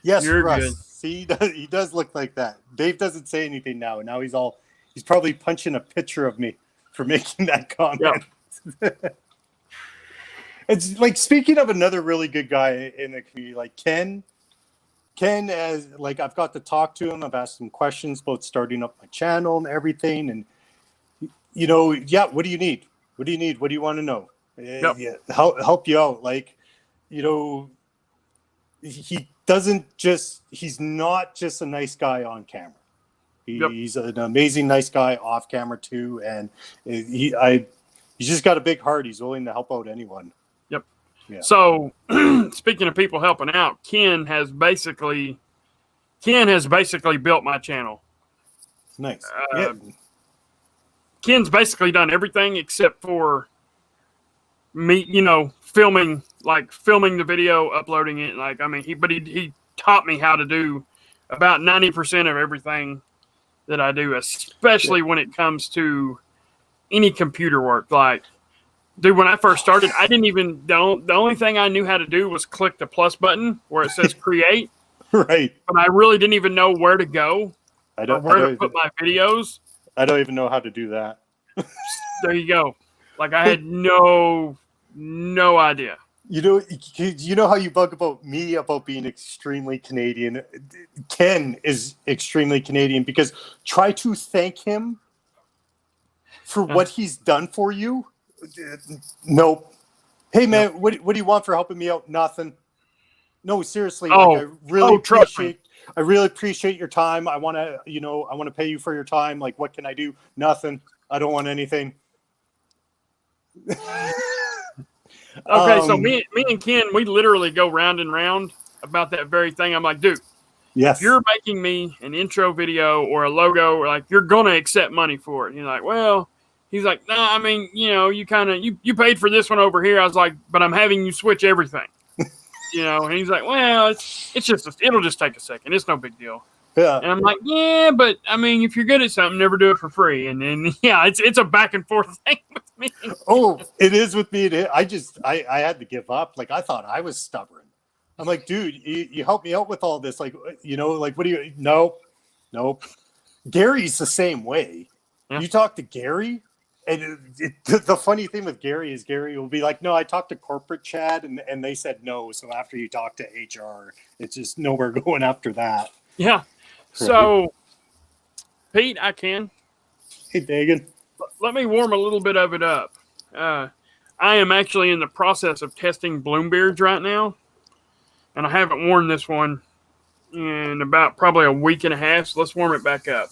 Yes, you're Russ. good. See, he does look like that. Dave doesn't say anything now. Now he's probably punching a picture of me for making that comment. Yep. It's like, speaking of another really good guy in the community, like Ken, as like I've got to talk to him. I've asked him questions about starting up my channel and everything. And, what do you need? What do you need? What do you want to know? Yep. Yeah, help you out. Like, he's not just a nice guy on camera. He's an amazing, nice guy off camera too. And he's just got a big heart. He's willing to help out anyone. Yep. Yeah. So speaking of people helping out, Ken has basically built my channel. Nice. Ken's basically done everything except for me, filming the video, uploading it. Like, I mean, he taught me how to do about 90% of everything that I do, especially when it comes to any computer work. Like, Dude, when I first started, I didn't even the only thing I knew how to do was click the plus button where it says create. Right. But I really didn't even know where to go or where to put my videos. I don't even know how to do that. There you go. Like I had no idea. You know how you bug about me about being extremely Canadian. Ken is extremely Canadian because try to thank him for what he's done for you. Nope. Hey man, what do you want for helping me out? Nothing. No, seriously. Like I really appreciate your time. I want to pay you for your time. Like, what can I do? Nothing. I don't want anything. Okay, so me and Ken, we literally go round and round about that very thing. I'm like, dude, yes, if you're making me an intro video or a logo, or like you're gonna accept money for it. And you're like, well, he's like, no, I mean, you kind of you paid for this one over here. I was like, but I'm having you switch everything. And he's like, well, it's just it'll just take a second. It's no big deal. Yeah. And I'm like, yeah, but I mean, if you're good at something, never do it for free. And then it's a back and forth thing with me. Oh, it is with me. I had to give up. Like I thought I was stubborn. I'm like, dude, you help me out with all this. Like, like what do you? Nope. Gary's the same way. Yeah. You talk to Gary. And the funny thing with Gary is Gary will be like, no, I talked to corporate Chad and they said no. So after you talk to HR, it's just nowhere going after that. Yeah. So, Pete, I can. Hey, Dagan. Let me warm a little bit of it up. I am actually in the process of testing Bloombeards right now. And I haven't worn this one in about probably a week and a half. So let's warm it back up.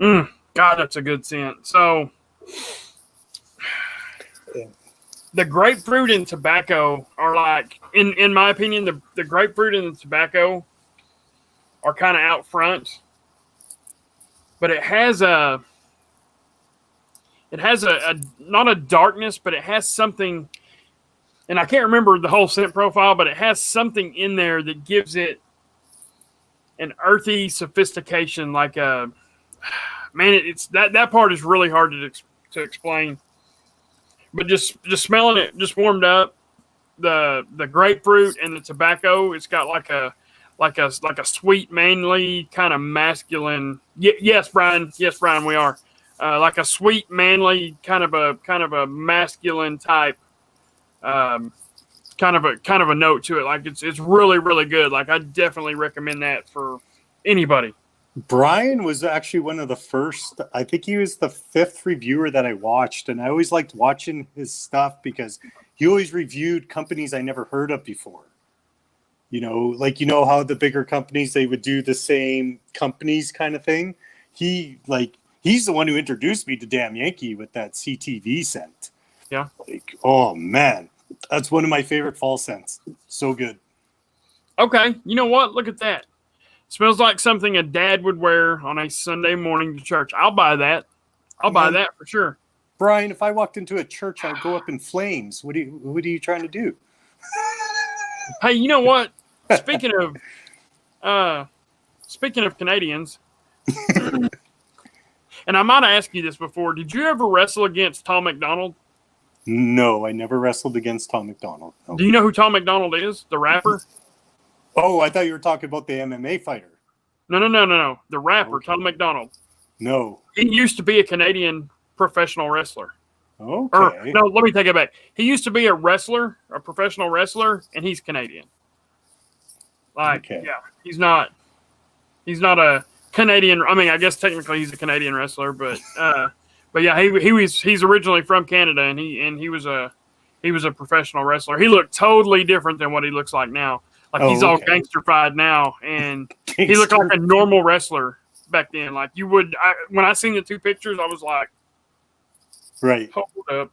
God, that's a good scent. So, the grapefruit and tobacco are like, in my opinion, the grapefruit and the tobacco are kind of out front. But it has a not a darkness, but it has something, and I can't remember the whole scent profile, but it has something in there that gives it an earthy sophistication, like a... Man, it's that part is really hard to explain. But just smelling it, just warmed up, the grapefruit and the tobacco, it's got like a sweet, manly kind of masculine. Yes, Brian, we are like a sweet, manly kind of a masculine type, kind of a note to it. Like it's really, really good. Like I definitely recommend that for anybody. Brian was actually one of the first. I think he was the 5th reviewer that I watched, and I always liked watching his stuff because he always reviewed companies I never heard of before. Like how the bigger companies, they would do the same companies kind of thing. He's the one who introduced me to Damn Yankee with that CTV scent. Yeah. Like, oh man, that's one of my favorite fall scents. So good. Okay, you know what? Look at that. Smells like something a dad would wear on a Sunday morning to church. I'll buy that. I'll buy that for sure. Brian, if I walked into a church, I'd go up in flames. What are you trying to do? Hey, you know what? Speaking of Canadians, and I might ask you this before, did you ever wrestle against Tom McDonald? No, I never wrestled against Tom McDonald. No. Do you know who Tom McDonald is? The rapper? Oh, I thought you were talking about the MMA fighter. No. The rapper, okay. Tom McDonald. No. He used to be a Canadian professional wrestler. Okay. No, let me take it back. He used to be a professional wrestler, and he's Canadian. Yeah, he's not a Canadian. I mean, I guess technically he's a Canadian wrestler, but yeah, he's originally from Canada, and he was a professional wrestler. He looked totally different than what he looks like now. Like he's all gangsterfied now, and he looked like a normal wrestler back then. Like you would, when I seen the 2 pictures, I was like, right, hold up.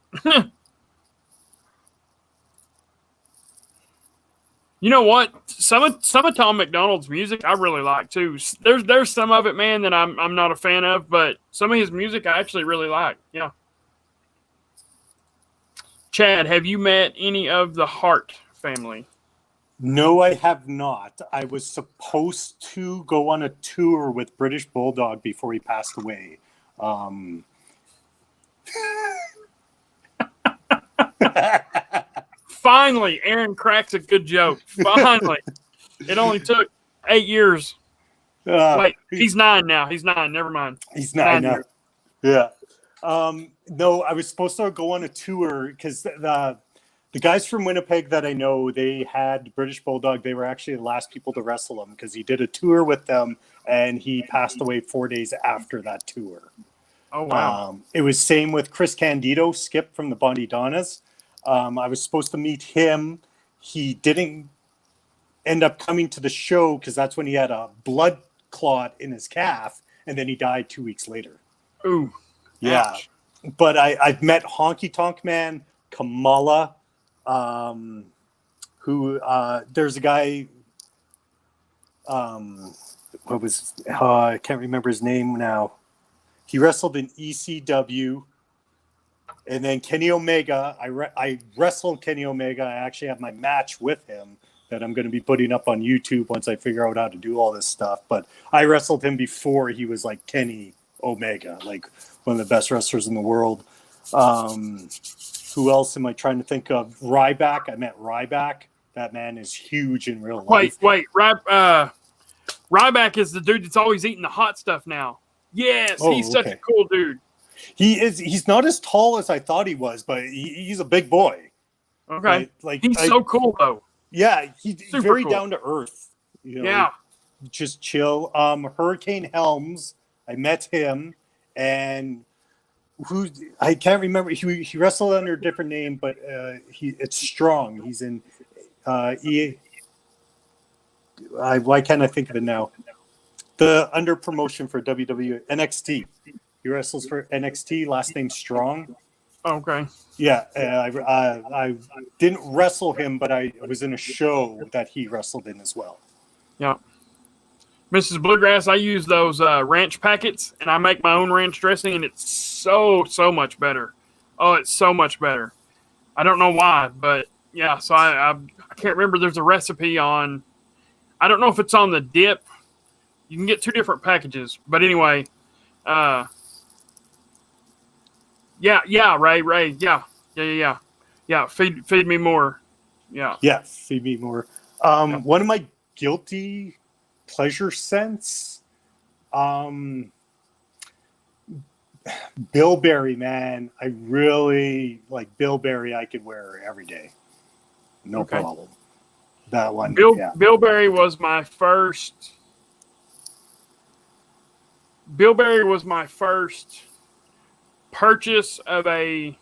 You know what? Some of Tom McDonald's music I really like too. There's some of it, man, that I'm not a fan of, but some of his music I actually really like. Yeah. Chad, have you met any of the Hart family? No, I have not. I was supposed to go on a tour with British Bulldog before he passed away. Finally, Aaron cracks a good joke. Finally. It only took 8 years. Wait, he's 9 now. He's 9. Never mind. He's 9 now. Years. Yeah. No, I was supposed to go on a tour because the guys from Winnipeg that I know, they had British Bulldog. They were actually the last people to wrestle him because he did a tour with them and he passed away 4 days after that tour. Oh, wow. It was same with Chris Candido, Skip from the Bondi Donnas. I was supposed to meet him. He didn't end up coming to the show because that's when he had a blood clot in his calf, and then he died 2 weeks later. Ooh. Yeah. Ouch. But I've met Honky Tonk Man, Kamala, who there's a guy, I can't remember his name now. He wrestled in ECW. And then Kenny Omega, I wrestled Kenny Omega. I actually have my match with him that I'm going to be putting up on YouTube once I figure out how to do all this stuff. But I wrestled him before he was like Kenny Omega, like one of the best wrestlers in the world. Who else am I trying to think of? Ryback. I met Ryback. That man is huge in real life. Wait. Ryback is the dude that's always eating the hot stuff now. Yes, he's such a cool dude. He is. He's not as tall as I thought he was, but he's a big boy. Okay. He's so cool, though. Yeah, he's Super very cool. down to earth. You know, yeah. Just chill. Hurricane Helms, I met him, and I can't remember. He wrestled under a different name, but it's Strong. He's in why can't I think of it now? The under promotion for WWE NXT. He wrestles for NXT. Last name Strong. Okay. Yeah, I didn't wrestle him, but I was in a show that he wrestled in as well. Yeah. Mrs. Bluegrass, I use those ranch packets, and I make my own ranch dressing, and it's so much better. Oh, it's so much better. I don't know why, but yeah, so I can't remember. There's a recipe on, I don't know if it's on the dip. You can get 2 different packages, but anyway, Ray, yeah. Feed me more. Yeah, feed me more. One of my guilty pleasure scents, Bilberry, man. I really like Bilberry. I could wear every day, no problem. That one. Bilberry was my first. Bilberry was my first purchase of a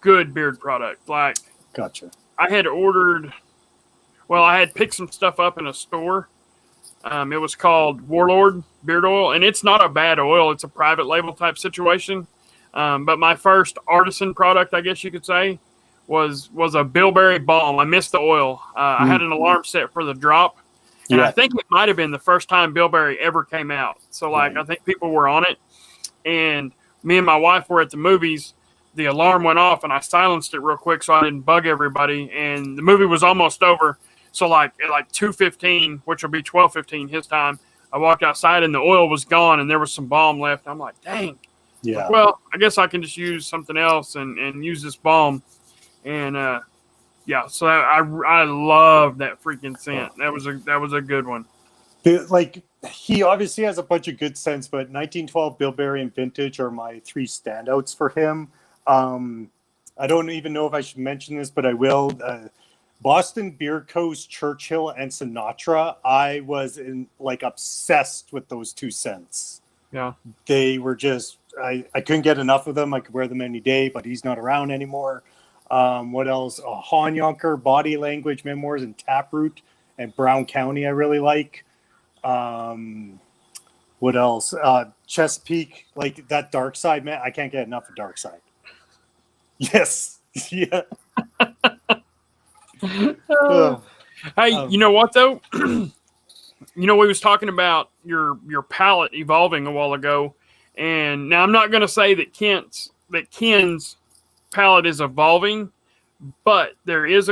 good beard product. Like, gotcha. I had picked some stuff up in a store. It was called Warlord Beard Oil, and it's not a bad oil. It's a private label type situation. But my first artisan product, I guess you could say, was a Bilberry balm. I missed the oil. I had an alarm set for the drop. And I think it might have been the first time Bilberry ever came out. So, I think people were on it. And me and my wife were at the movies. The alarm went off, and I silenced it real quick so I didn't bug everybody. And the movie was almost over. So, at 2:15, which will be 12:15 his time, I walked outside, and the oil was gone, and there was some balm left. I'm like, dang. Yeah. Well, I guess I can just use something else and use this balm. And, so I love that freaking scent. That was a good one. He obviously has a bunch of good scents, but 1912, Bilberry, and Vintage are my 3 standouts for him. I don't even know if I should mention this, but I will. Boston Beer Co's Churchill and Sinatra. I was obsessed with those 2 scents. Yeah, they were just. I couldn't get enough of them. I could wear them any day, but he's not around anymore. What else? Han Yonker, Body Language Memoirs, and Taproot, and Brown County I really like. What else? Chesapeake, that Dark Side, man. I can't get enough of Dark Side. Yes. Yeah. Hey, you know what, though? We was talking about your palate evolving a while ago. And now I'm not going to say that Ken's palate is evolving, but there is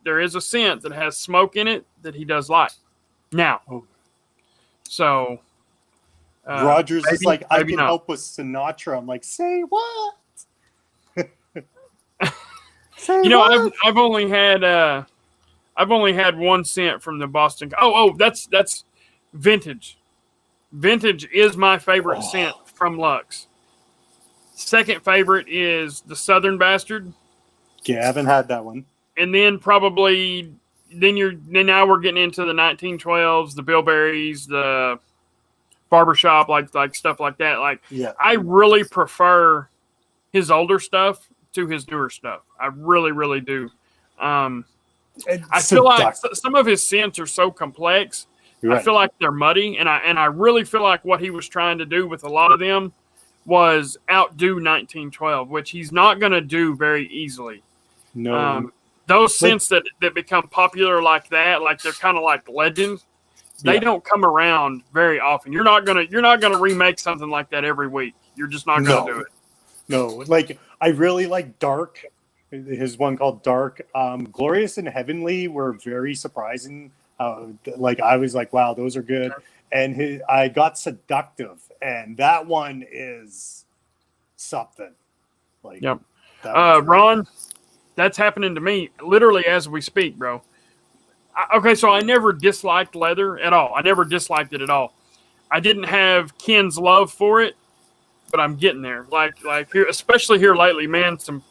there is a scent that has smoke in it that he does like. Now, Oh. so Rogers is maybe, like, I maybe can not. help with Sinatra. I'm like, say what? Say You know, what? I've only had one scent from the Boston. That's vintage. Vintage is my favorite scent Oh, from Lux. Second favorite is the Southern Bastard, yeah, I haven't had that one. and then probably then now we're getting into the 1912s, the Bilberries, the barbershop, like stuff like that. Like Yeah. I really prefer his older stuff to his newer stuff. I really, really do. I feel like some of his scents are so complex. You're I right. feel like they're muddy, and I really feel like what he was trying to do with a lot of them was outdo 1912, which he's not going to do very easily. No. Those scents that become popular like that, like they're kind of like legends. They don't come around very often. You're not gonna remake something like that every week. You're just not gonna do it. No, like I really like Dark. His one called Dark. Glorious and Heavenly were very surprising. Like I was like, wow, those are good. And I got Seductive, and that one is something. Like, yep. That Ron, that's happening to me literally as we speak, bro. Okay, so I never disliked leather at all. I never disliked it at all. I didn't have Ken's love for it, but I'm getting there. Like here, especially here lately, man. Some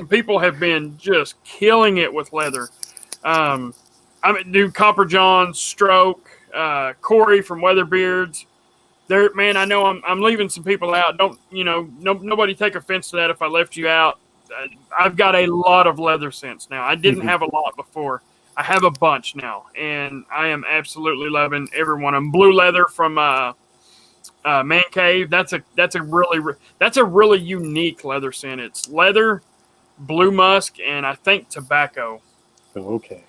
people have been just killing it with leather. I mean, dude, Copper John, Stroke, Corey from Weatherbeards. There, man. I know I'm leaving some people out. Don't nobody take offense to that if I left you out. I've got a lot of leather scents now. I didn't have a lot before. I have a bunch now, and I am absolutely loving every one of them. Blue Leather from Man Cave. That's a really unique leather scent. It's leather, blue musk, and I think tobacco. Okay.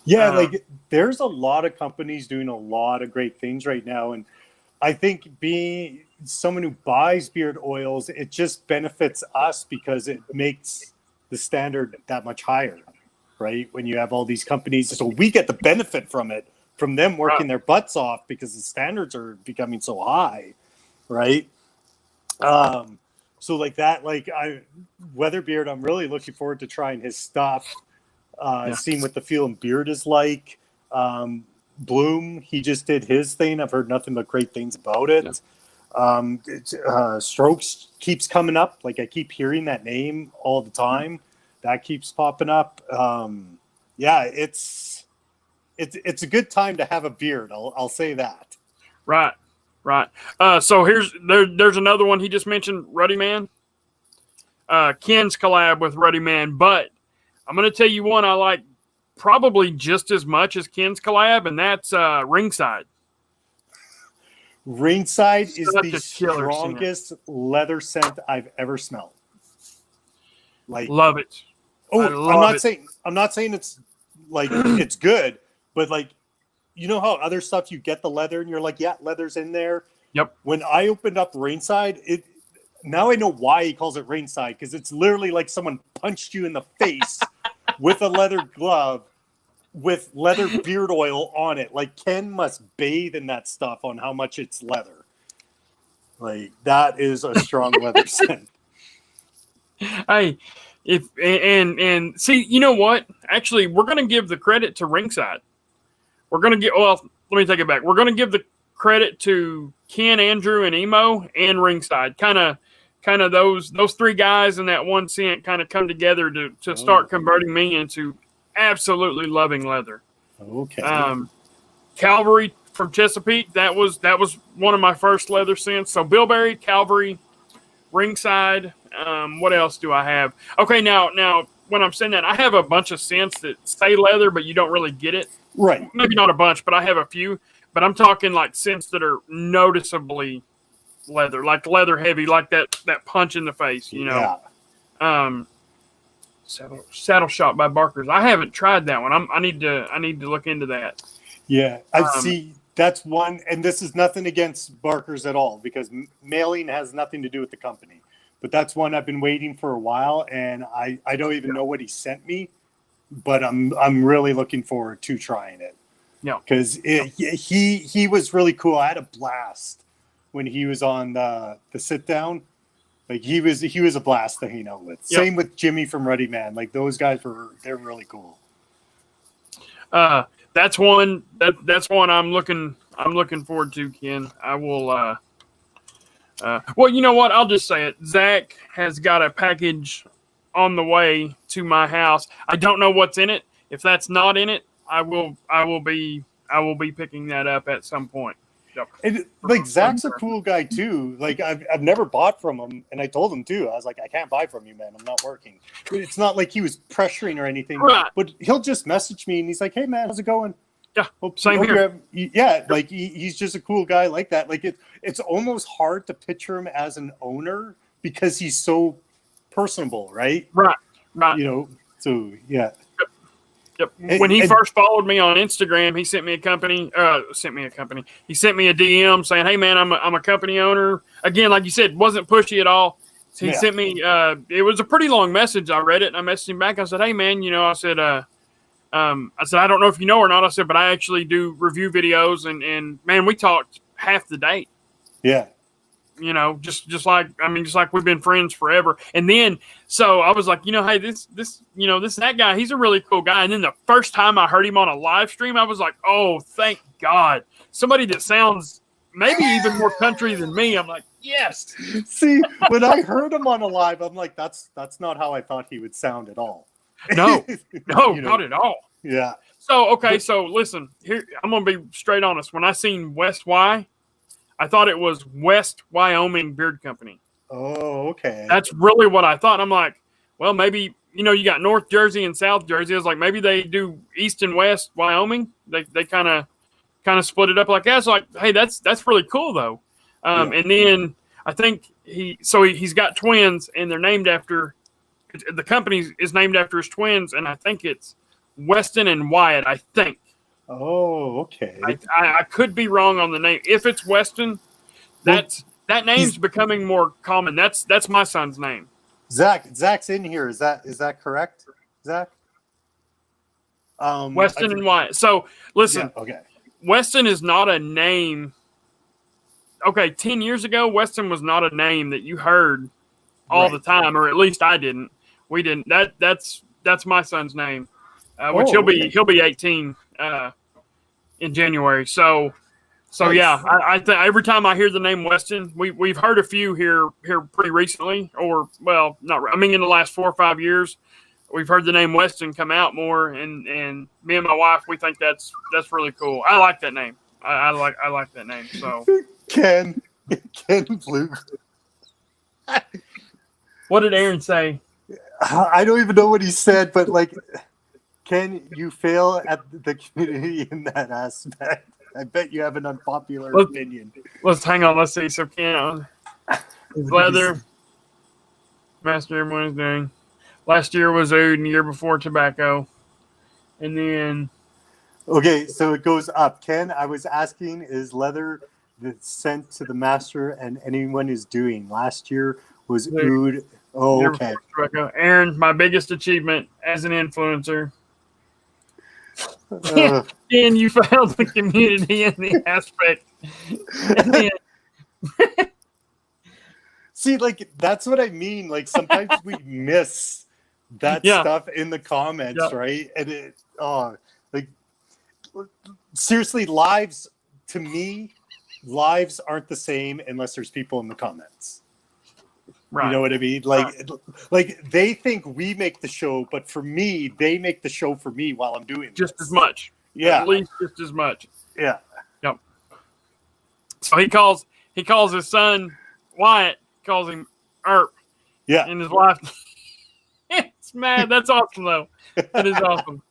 Yeah, like there's a lot of companies doing a lot of great things right now, and I think being someone who buys beard oils, it just benefits us because it makes the standard that much higher, right? When you have all these companies, so we get the benefit from it, from them working their butts off because the standards are becoming so high, right? So like that, Weatherbeard, I'm really looking forward to trying his stuff, seeing what the feel and beard is like. Bloom, he just did his thing. I've heard nothing but great things about it. Strokes keeps coming up. Like I keep hearing that name all the time. That keeps popping up. Yeah, it's a good time to have a beard. I'll say that. Right. So there's another one he just mentioned, Ruddy Man. Ken's collab with Ruddy Man, but I'm going to tell you one I like probably just as much as Ken's collab, and that's Ringside. Ringside is Such the strongest leather scent I've ever smelled. Like, love it. I'm not saying it's like it's good, but like, you know how other stuff you get the leather and you're like, yeah, leather's in there. Yep. When I opened up Ringside, now I know why he calls it Ringside, because it's literally like someone punched you in the face with a leather glove with leather beard oil on it. Like Ken must bathe in that stuff on how much it's leather. Like that is a strong leather scent. Hey, and see, you know what? Actually, we're going to give the credit to Ringside. Let me take it back. We're going to give the credit to Ken, Andrew, and Emo and Ringside. Kind of those three guys in that one scent kind of come together to start converting me into absolutely loving leather. Okay. Calvary from Chesapeake, that was one of my first leather scents. So Bilberry, Calvary, Ringside. What else do I have? Okay, now when I'm saying that, I have a bunch of scents that say leather, but you don't really get it. Right. Maybe not a bunch, but I have a few. But I'm talking like scents that are noticeably leather, like leather heavy, like that punch in the face, you know. Yeah. Saddle Shop by Barker's. I haven't tried that one. I need to look into that. Yeah, I see. That's one, and this is nothing against Barker's at all, because mailing has nothing to do with the company. But that's one I've been waiting for a while, and I don't even know what he sent me. but I'm really looking forward to trying it. Yeah, because he was really cool. I had a blast when he was on the sit down. Like he was a blast to hang out with. Yep. Same with Jimmy from Ready Man. Like those guys they're really cool. That's one I'm looking forward to, Ken. I will. Well, you know what? I'll just say it. Zach has got a package on the way to my house. I don't know what's in it. If that's not in it, I will be picking that up at some point. Yep. And like Zach's a cool guy too. Like I've never bought from him, and I told him too. I was like, I can't buy from you, man. I'm not working. It's not like he was pressuring or anything. Right. But he'll just message me, and he's like, "Hey, man, how's it going?" Yeah, same here. Yeah, like he's just a cool guy like that. Like it's almost hard to picture him as an owner because he's so personable, right? Right. You know. So yeah. Yep. When he first followed me on Instagram, he sent me a He sent me a DM saying, "Hey man, I'm a company owner." Again, like you said, wasn't pushy at all. So he sent me. It was a pretty long message. I read it and I messaged him back. I said, "Hey man, I said, I don't know if you know or not." I said, "But I actually do review videos and man, we talked half the day." Yeah. Just like we've been friends forever. And then, so I was like, hey, this that guy, he's a really cool guy. And then the first time I heard him on a live stream, I was like, oh, thank God. Somebody that sounds maybe even more country than me. I'm like, yes. See, when I heard him on a live, I'm like, that's not how I thought he would sound at all. No, not at all. Yeah. So, okay. So listen, here, I'm going to be straight honest. When I seen West Y, I thought it was West Wyoming Beard Company. Oh, okay. That's really what I thought. I'm like, well, maybe, you got North Jersey and South Jersey. I was like, maybe they do East and West Wyoming. They kind of split it up like that. So like, hey, that's really cool though. And then I think he's got twins and they're named after, the company is named after his twins. And I think it's Weston and Wyatt, I think. Oh, okay. I could be wrong on the name. If it's Weston, that name's becoming more common. That's my son's name. Zach's in here. Is that correct, Zach? Weston and Wyatt. So listen. Yeah, okay. Weston is not a name. Okay, 10 years ago, Weston was not a name that you heard all the time, or at least I didn't. We didn't. That's my son's name, which he'll be 18. In January, so nice. Yeah, I think every time I hear the name Weston, we've heard a few here pretty recently, or well, not. I mean, in the last 4 or 5 years, we've heard the name Weston come out more, and me and my wife, we think that's really cool. I like that name. I like that name. So Ken Blue. What did Aaron say? I don't even know what he said, but like. Ken, you fail at the community in that aspect. I bet you have an unpopular opinion. Let's hang on. Let's see. So Ken, leather, master everyone is doing. Last year was oud, and the year before tobacco, and then. Okay, so it goes up. Ken, I was asking, is leather sent to the master and anyone is doing? Last year was oud. Oh, okay. Aaron, my biggest achievement as an influencer. And you found the community in the aspect. See, like that's what I mean. Like sometimes we miss that stuff in the comments, right? And seriously, lives aren't the same unless there's people in the comments. Right. You know what I mean? Like they think we make the show, but for me, they make the show for me while I'm doing just as much. Yeah, at least just as much. Yeah. Yep. So he calls his son Wyatt, calls him Erp. Yeah. And his wife. It's mad. That's awesome though. That is awesome.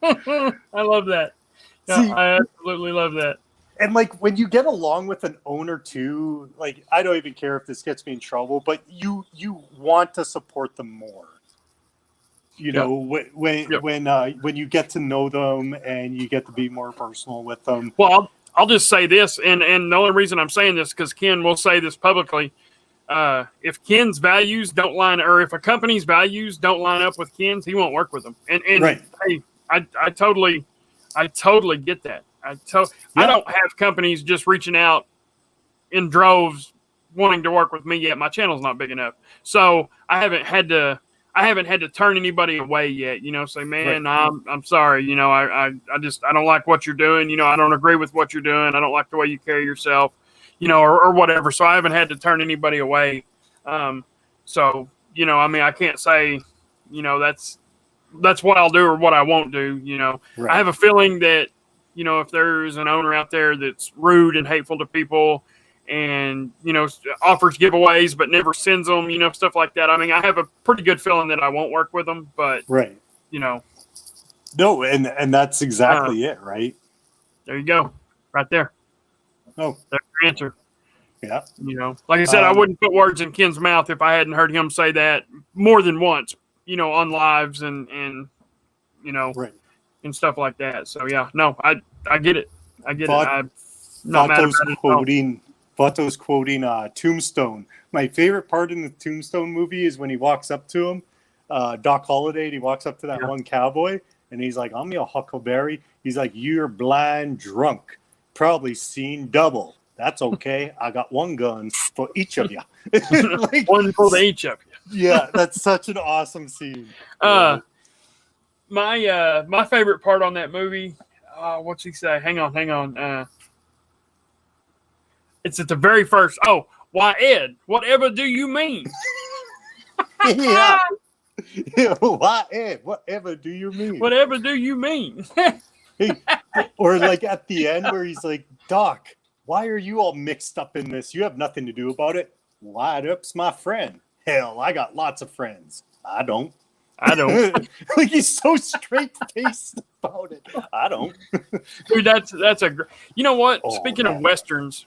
I love that. Yeah, see, I absolutely love that. And like when you get along with an owner too, like I don't even care if this gets me in trouble, but you want to support them more. You know, when you get to know them and you get to be more personal with them. Well, I'll just say this, and the only reason I'm saying this because Ken will say this publicly. if Ken's values don't line, or if a company's values don't line up with Ken's, he won't work with them. And Right. hey, I totally get that. I don't have companies just reaching out in droves wanting to work with me yet. My channel's not big enough, so I haven't had to turn anybody away yet. Say, man, Right. I'm sorry. I don't like what you're doing. I don't agree with what you're doing. I don't like the way you carry yourself. Or whatever. So I haven't had to turn anybody away. So I can't say, that's what I'll do or what I won't do. Right. I have a feeling that, if there's an owner out there that's rude and hateful to people and, offers giveaways but never sends them, stuff like that. I have a pretty good feeling that I won't work with them, but, Right. No, and that's exactly it, right? There you go. Right there. Oh, That's your answer. yeah. Like I said, I wouldn't put words in Ken's mouth if I hadn't heard him say that more than once, on lives and Right. and stuff like that. So yeah, no, I get it. I get it. I'm not mad Vato's about it at all. quoting Tombstone. My favorite part in the Tombstone movie is when he walks up to him, Doc Holliday, and he walks up to that one cowboy, and he's like, "I'm your Huckleberry." He's like, "You're blind drunk, probably seen double. That's okay. I got one gun for each of you." Like, One for each of you. Yeah, that's such an awesome scene. My favorite part on that movie, what's he say? Hang on. It's at the very first. Oh, why, Ed? Whatever do you mean? Yeah. Why, Ed? Whatever do you mean? Whatever do you mean? Or like at the end where he's like, "Doc, why are you all mixed up in this? You have nothing to do about it." "Light up's my friend." "Hell, I got lots of friends." "I don't." Like, he's so straight-faced about it. "I don't." Dude, that's a. You know what? Oh, Speaking man. of westerns,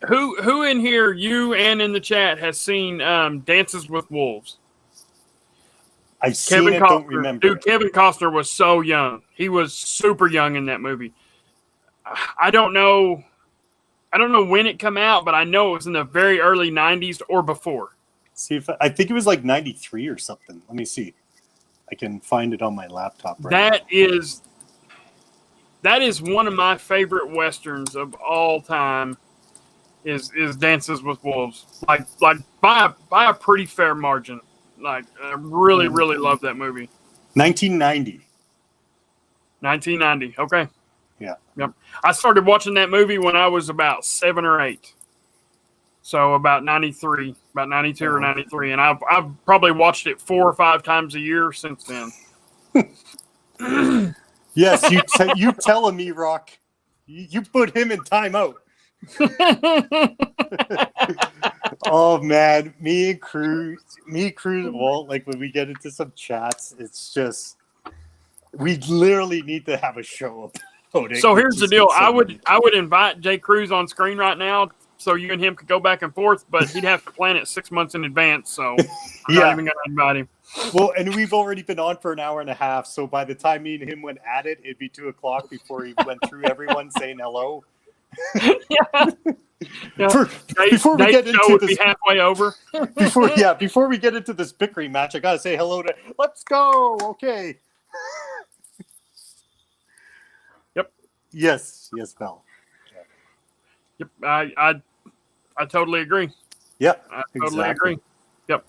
who in here, you and in the chat, has seen Dances with Wolves? I've seen it, don't remember. Dude, Kevin Costner was so young. He was super young in that movie. I don't know when it came out, but I know it was in the very early 90s or before. See if I think it was like 93 or something. Let me see. I can find it on my laptop right now. That is one of my favorite westerns of all time. Is Dances with Wolves. Like by a pretty fair margin. Like, I really love that movie. 1990. 1990. Okay. Yeah. Yep. I started watching that movie when I was about 7 or 8. So about 93, about 92 or 93. And I've probably watched it 4 or 5 times a year since then. Yes, you telling me, Rock. You put him in timeout. Oh man, me and Cruz, well, like when we get into some chats, it's just, we literally need to have a show about it. So here's the deal. I would invite Jay Cruz on screen right now so you and him could go back and forth, but he'd have to plan it 6 months in advance. So I'm not even going to invite him. Well, and we've already been on for an hour and a half. So by the time me and him went at it, it'd be 2:00 before he went through everyone saying hello. Yeah. Before we get into this, be halfway over. Before we get into this bickering match, I gotta say hello to. Let's go. Okay. Yep. Yes, Mel. Yep. I totally agree. Yep. I totally agree. Yep.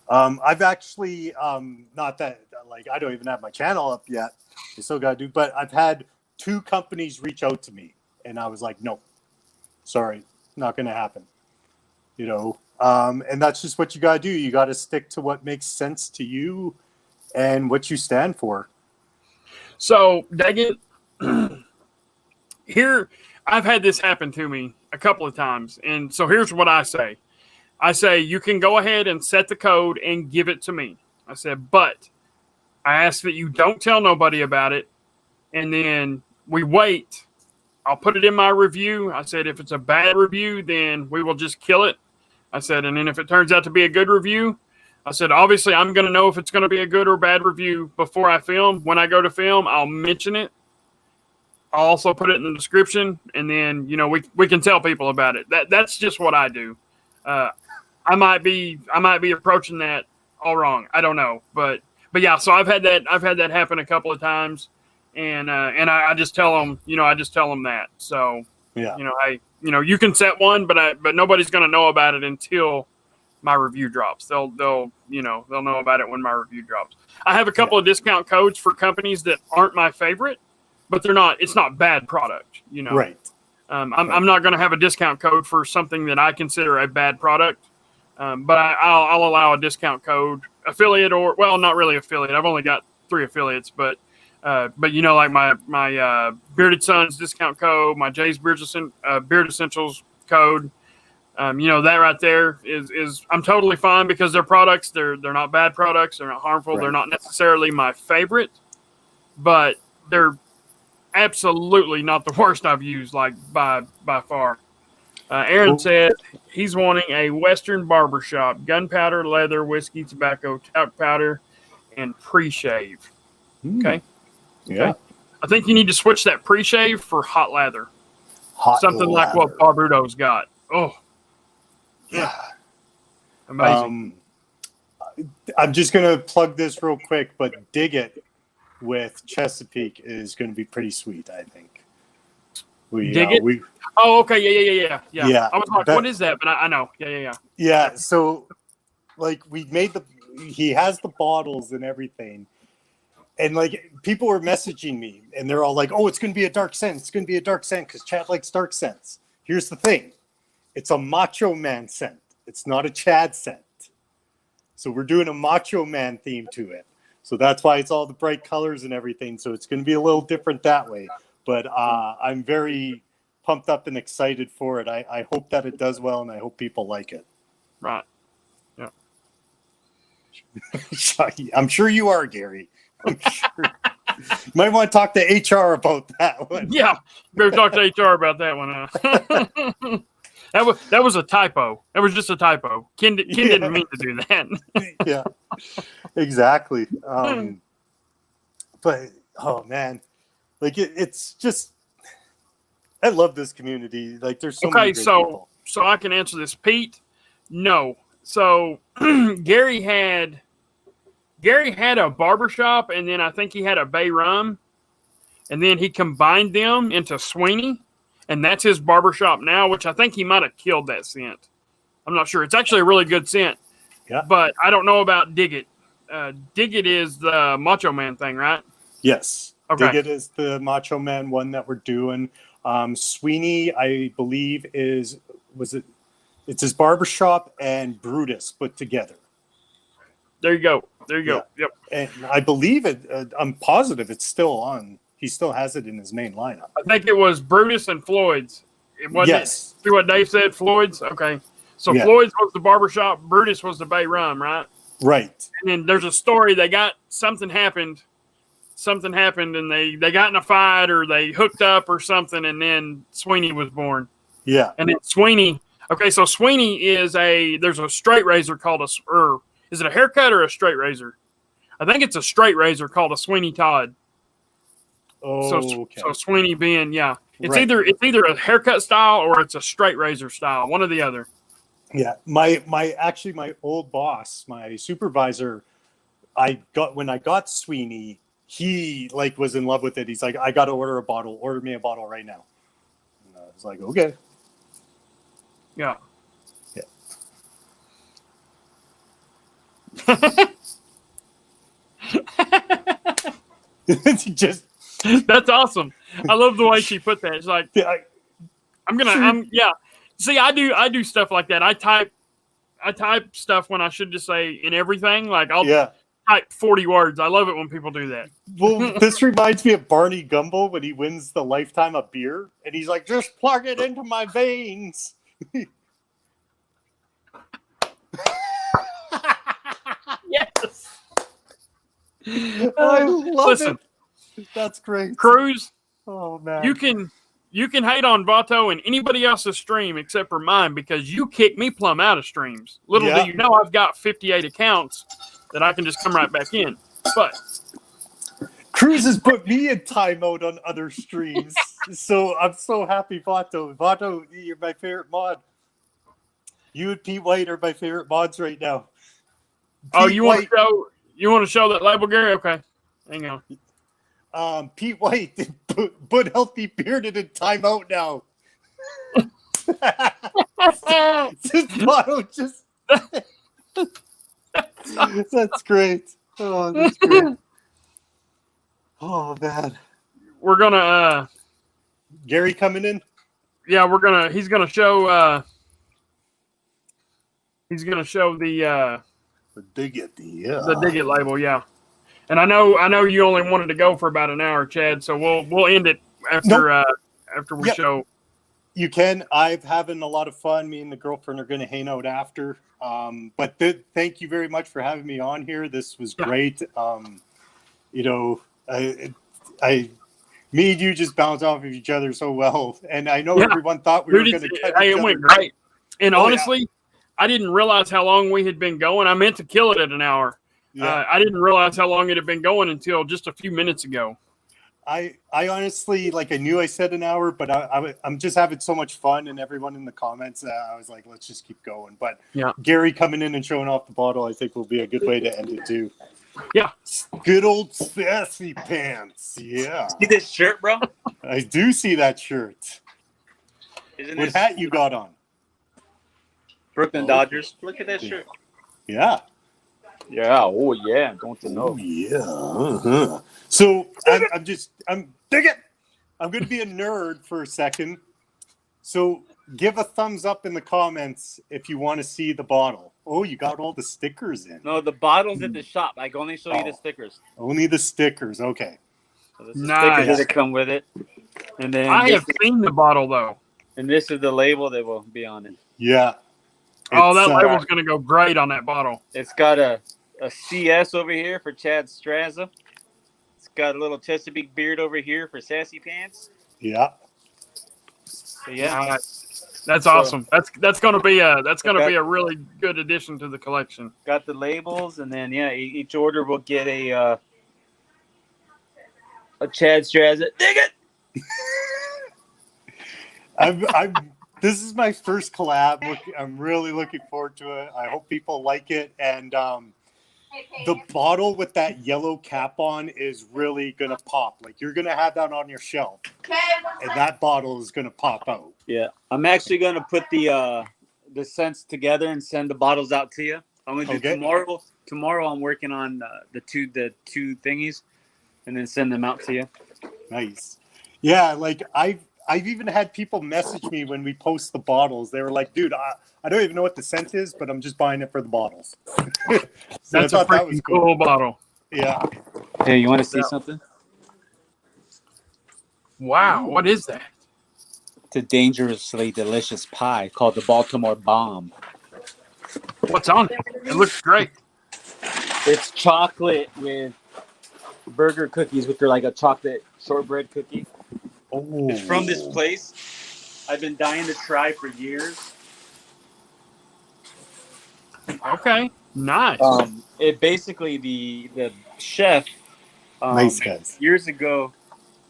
I've actually not that, like, I don't even have my channel up yet. I still gotta do, but I've had 2 companies reach out to me, and I was like, no, sorry, not gonna happen. And that's just what you gotta do. You gotta stick to what makes sense to you and what you stand for. So, Daggett, here, I've had this happen to me a couple of times, and so here's what I say. I say, you can go ahead and set the code and give it to me. I said, but I ask that you don't tell nobody about it, and then we wait. I'll put it in my review. I said, if it's a bad review, then we will just kill it. I said, and then if it turns out to be a good review, I said, obviously, I'm going to know if it's going to be a good or bad review before I film. When I go to film, I'll mention it. I'll also put it in the description, and then, we can tell people about it. That's just what I do. I might be approaching that all wrong. I don't know, but yeah. So I've had that happen a couple of times, and I just tell them, that. So Yeah. hey, you can set one, but nobody's going to know about it until my review drops. They'll know about it when my review drops. I have a couple of discount codes for companies that aren't my favorite, but they're not. It's not bad product, Right. I'm not going to have a discount code for something that I consider a bad product. But I'll allow a discount code, affiliate not really affiliate. I've only got 3 affiliates, but like my Bearded Sons discount code, my Jay's Beard Essentials code. That right there is I'm totally fine because they're products. They're not bad products. They're not harmful. Right. They're not necessarily my favorite, but they're absolutely not the worst I've used, like by far. Aaron said he's wanting a Western barbershop, gunpowder, leather, whiskey, tobacco, talc powder, and pre-shave. Okay. Yeah. I think you need to switch that pre-shave for hot lather. Something like what Barbudo's got. Oh. Yeah. Amazing. I'm just going to plug this real quick, but Dig It with Chesapeake is going to be pretty sweet, I think. Dig It? Oh, okay. Yeah. I was like, what is that? But I know. Yeah. Yeah. So, like, he has the bottles and everything. And, like, people were messaging me, and they're all like, oh, it's going to be a dark scent. It's going to be a dark scent because Chad likes dark scents. Here's the thing. It's a Macho Man scent. It's not a Chad scent. So we're doing a Macho Man theme to it. So that's why it's all the bright colors and everything. So it's going to be a little different that way. But I'm very pumped up and excited for it. I hope that it does well, and I hope people like it. Right. Yeah. I'm sure you are, Gary. I'm sure. You might want to talk to HR about that one. Yeah. Better talk to HR about that one. That was a typo. That was just a typo. Ken didn't mean to do that. Yeah. Exactly. But, oh, man. Like, it's just, I love this community. Like, there's so many great people. So I can answer this. Pete, no. So Gary had a barbershop, and then I think he had a Bay Rum, and then he combined them into Sweeney, and that's his barbershop now, which I think he might have killed that scent. I'm not sure. It's actually a really good scent. Yeah. But I don't know about Dig It. Dig It is the Macho Man thing, right? Yes. Okay. Dig It is the Macho Man one that we're doing. Sweeney, I believe, it's his barbershop and Brutus put together. There you go. Yep. And I believe I'm positive it's still on. He still has it in his main lineup. I think it was Brutus and Floyd's. It wasn't. Yes. See what Dave said? Floyd's? Okay. So Yeah. Floyd's was the barbershop. Brutus was the Bay Rum, right? Right. And then there's a story. Something happened, and they got in a fight or they hooked up or something, and then Sweeney was born. Yeah. And then Sweeney. Okay, so Sweeney there's a straight razor called is it a haircut or a straight razor? I think it's a straight razor called a Sweeney Todd. Oh, okay. So Sweeney being, yeah. It's Right. either a haircut style or it's a straight razor style, one or the other. Yeah. My old boss, my supervisor, when I got Sweeney, he was in love with it. He's like, I got to order a bottle. Order me a bottle right now. And I was like, okay. Yeah. Just That's awesome. I love the way she put that. It's like, yeah. See, I do stuff like that. I type stuff when I should just say in everything. Like I'll type 40 words. I love it when people do that. Well, this reminds me of Barney Gumble when he wins the Lifetime of beer, and he's like, "Just plug it into my veins." Yes. I love Listen, it. That's great. Cruz, oh man, you can hate on Vato and anybody else's stream except for mine because you kick me plumb out of streams. Little do you know I've got 58 accounts that I can just come right back in. But Cruz has put me in timeout on other streams, so I'm so happy, Vato. Vato, you're my favorite mod. You and Pete White are my favorite mods right now. Oh, Pete you want White, to show? You want to show that label, Gary? Okay, hang on. Pete White, put healthy bearded in timeout now. This bottle just. That's great. Oh, that's great. Oh man. We're gonna. Gary coming in. Yeah, we're gonna. He's gonna show. He's gonna show the Dig it. Yeah. the Dig It label. Yeah. And I know you only wanted to go for about an hour, Chad. So we'll end it after after we show. You can. I'm having a lot of fun. Me and the girlfriend are going to hang out after. But thank you very much for having me on here. This was great. You know, me and you just bounce off of each other so well. And I know everyone thought we were going to cut each it other. went great. And honestly, I didn't realize how long we had been going. I meant to kill it at an hour. Yeah. I didn't realize how long it had been going until just a few minutes ago. I honestly, like, I knew I said an hour, but I'm just having so much fun, and everyone in the comments, I was like, let's just keep going. But Gary coming in and showing off the bottle, I think will be a good way to end it too. Yeah. Good old sassy pants. Yeah. See this shirt, bro? I do see that shirt. What hat you got on? Brooklyn Dodgers. Look at that shirt. Yeah. Yeah. Oh, yeah. Don't you know? Oh, yeah. Uh-huh. So I'm dig it. I'm going to be a nerd for a second. So give a thumbs up in the comments if you want to see the bottle. Oh, you got all the stickers in. No, the bottle's at the shop. I can only show you the stickers. Only the stickers. Okay. So this is stickers that come with it. And then I have seen the bottle though. And this is the label that will be on it. Yeah. Oh, that label's going to go great on that bottle. It's got a CS over here for Chad Straza. It's got a little Chesapeake beard over here for Sassy Pants. Yeah. So, yeah. That's awesome. That's going to be a really good addition to the collection. Got the labels, and then each order will get a Chad Straza. Dig it. This is my first collab. I'm really looking forward to it. I hope people like it. And the bottle with that yellow cap on is really gonna pop. Like, you're gonna have that on your shelf, and that bottle is gonna pop out. Yeah, I'm actually gonna put the scents together and send the bottles out to you. I'm gonna do tomorrow. Tomorrow I'm working on the two thingies, and then send them out to you. Nice. Yeah, like I've even had people message me when we post the bottles. They were like, dude, I don't even know what the scent is, but I'm just buying it for the bottles. So that's a freaking cool bottle. Yeah. Hey, you want to see something? Wow, what is that? It's a dangerously delicious pie called the Baltimore Bomb. What's on it? It looks great. It's chocolate with burger cookies, which are like a chocolate shortbread cookie. Oh. It's from this place. I've been dying to try for years. Okay, nice. It basically the chef, nice guys, years ago,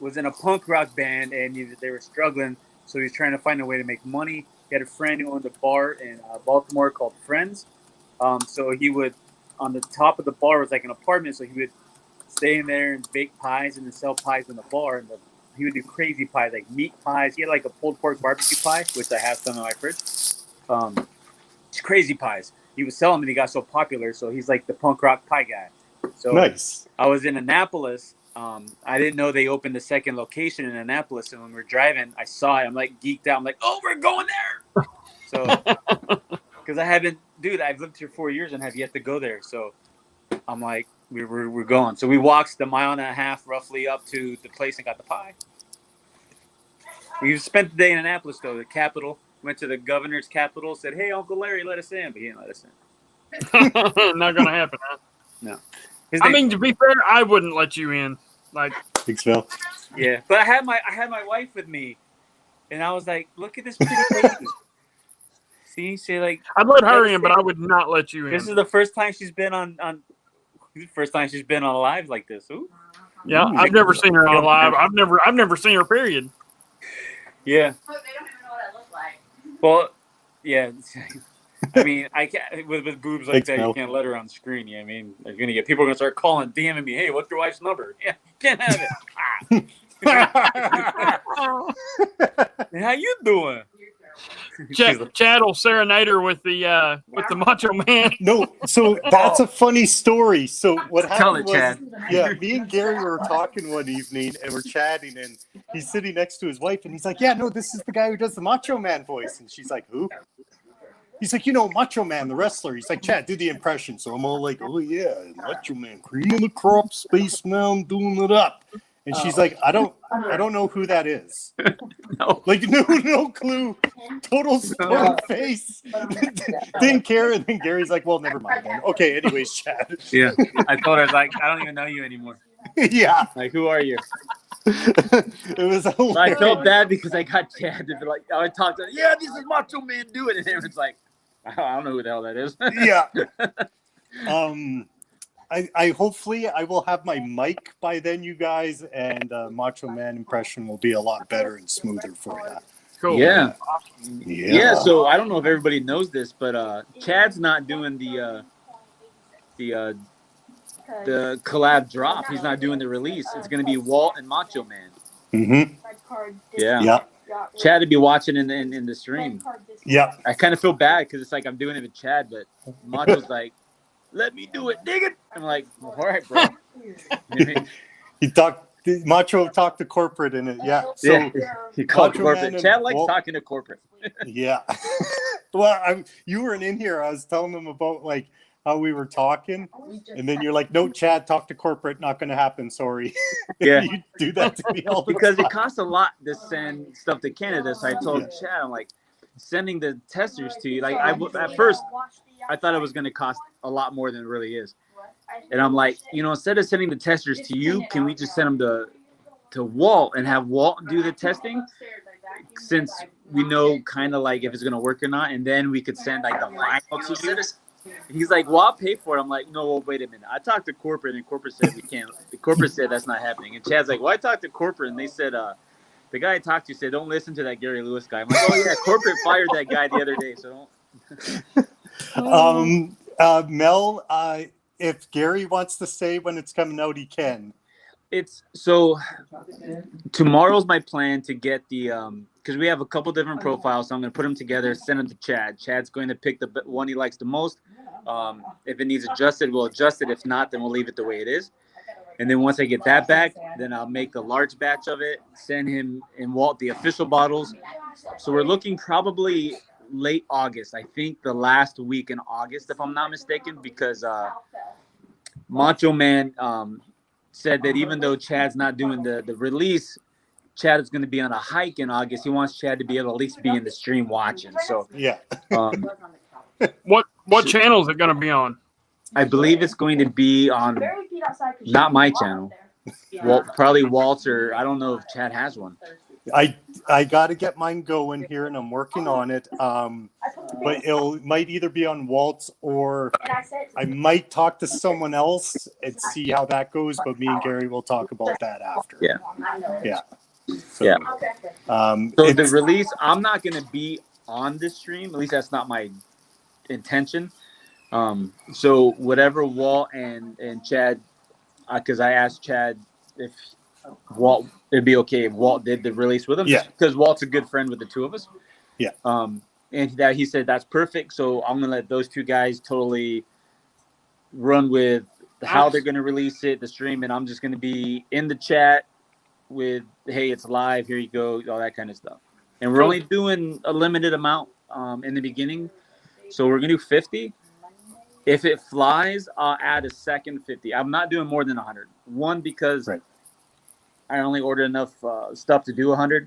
was in a punk rock band, and they were struggling, so he was trying to find a way to make money. He had a friend who owned a bar in Baltimore called Friends. So he would, on the top of the bar was like an apartment, so he would stay in there and bake pies and then sell pies in the bar. And he would do crazy pies, like meat pies. He had like a pulled pork barbecue pie, which I have some in my fridge. Crazy pies. He was selling them, and he got so popular, so he's like the punk rock pie guy. So nice. I was in Annapolis. I didn't know they opened the second location in Annapolis, and when we were driving, I saw it. I'm like geeked out. I'm like, oh, we're going there. So, because I've lived here 4 years and have yet to go there. So I'm like, we're going. So we walked the 1.5 miles roughly up to the place and got the pie. We spent the day in Annapolis, though, the capital. Went to the governor's capital, said, hey, Uncle Larry, let us in. But he didn't let us in. Not going to happen, huh? No. I mean, to be fair, I wouldn't let you in. Like, think so. Yeah, but I had my wife with me, and I was like, look at this pretty lady. See, like, I'd let her in, but I would not let you in. This is the first time she's been on live like this. Ooh. Yeah, I've never seen her on live. I've never seen her. Period. Yeah. Look, they don't even know what I look like. Well, yeah. I mean, I can't with boobs like Thanks, that. Mel. You can't let her on screen. You know what I mean, they're gonna get people are gonna start calling, DMing me. Hey, what's your wife's number? Yeah, can't have it. How you doing? She's like, Chad will serenade her with the Macho Man. No, so that's a funny story. So what Tell happened it, was, Chad. yeah, me and Gary were talking one evening and we're chatting, and he's sitting next to his wife, and he's like, "Yeah, no, this is the guy who does the Macho Man voice," and she's like, "Who?" He's like, Macho Man, the wrestler. He's like, Chad, do the impression. So I'm all like, oh, yeah, Macho Man, cream of the crop, Space Mountain, doing it up. And she's like, I don't know who that is. No. Like, no clue. Total stone face. Didn't care. And then Gary's like, well, never mind then. Okay, anyways, Chad. Yeah, I told her, I was like, I don't even know you anymore. Yeah. Like, who are you? It was hilarious. I felt bad because I got Chad to be like, I would talk to her, yeah, this is Macho Man doing it. And everyone's like, I don't know who the hell that is. Yeah. I hopefully I will have my mic by then, you guys, and Macho Man impression will be a lot better and smoother for you. Cool. Yeah. Yeah. So I don't know if everybody knows this, but Chad's not doing the collab drop. He's not doing the release. It's gonna be Walt and Macho Man. Mm-hmm. Yeah. Yeah. Chad would be watching in the stream. Yeah. I kind of feel bad because it's like I'm doing it with Chad, but Macho's like, "Let me do it, dig it." I'm like, "All right, bro." Macho talked to corporate in it. Yeah. So yeah. He called Macho corporate. Man Chad likes Walt- talking to corporate. Yeah. Well, you weren't in here. I was telling them about like how we were talking, and then you're like, "No, Chad, talk to corporate. Not going to happen. Sorry." Yeah. You do that to me all the Because time. it costs a lot to send stuff to Canada. So I told Chad, I'm like, sending the testers to you. Like at first, I thought it was going to cost a lot more than it really is. And I'm like, instead of sending the testers to you, can we just send them to Walt and have Walt do the testing? Since we know kind of like if it's going to work or not. And then we could send like the final to you. He's like, well, I'll pay for it. I'm like, no, well, wait a minute. I talked to corporate, and corporate said we can't. The corporate said that's not happening. And Chad's like, well, I talked to corporate, and they said, the guy I talked to said, don't listen to that Gary Lewis guy. I'm like, oh, yeah, corporate fired that guy the other day, so don't. Mel, if Gary wants to say when it's coming out, he can. It's so tomorrow's my plan to get the because we have a couple different profiles, so I'm going to put them together, send them to Chad. Chad's going to pick the one he likes the most. If it needs adjusted, we'll adjust it. If not, then we'll leave it the way it is. And then once I get that back, then I'll make a large batch of it, send him and Walt the official bottles. So we're looking probably late August. I think the last week in August, if I'm not mistaken, because Macho Man said that even though Chad's not doing the release, Chad is going to be on a hike in August. He wants Chad to be able to at least be in the stream watching. So yeah. What channel is it going to be on? I believe it's going to be on not my channel. Well, probably Walt's, or I don't know if Chad has one. I got to get mine going here, and I'm working on it. But might either be on Walt's, or I might talk to someone else and see how that goes. But me and Gary will talk about that after. Yeah. Yeah. So, Yeah. So the it's- release, I'm not going to be on this stream. At least that's not my intention. So whatever Walt and Chad, because I asked Chad if Walt, it'd be okay if Walt did the release with him. Yeah. Because Walt's a good friend with the two of us. Yeah. And that he said that's perfect. So I'm gonna let those two guys totally run with how they're gonna release it, the stream, and I'm just gonna be in the chat with, hey, it's live, here you go, all that kind of stuff. And we're only doing a limited amount in the beginning. So we're gonna do 50. If it flies, I'll add a second 50. I'm not doing more than 100. One, because I only ordered enough stuff to do 100.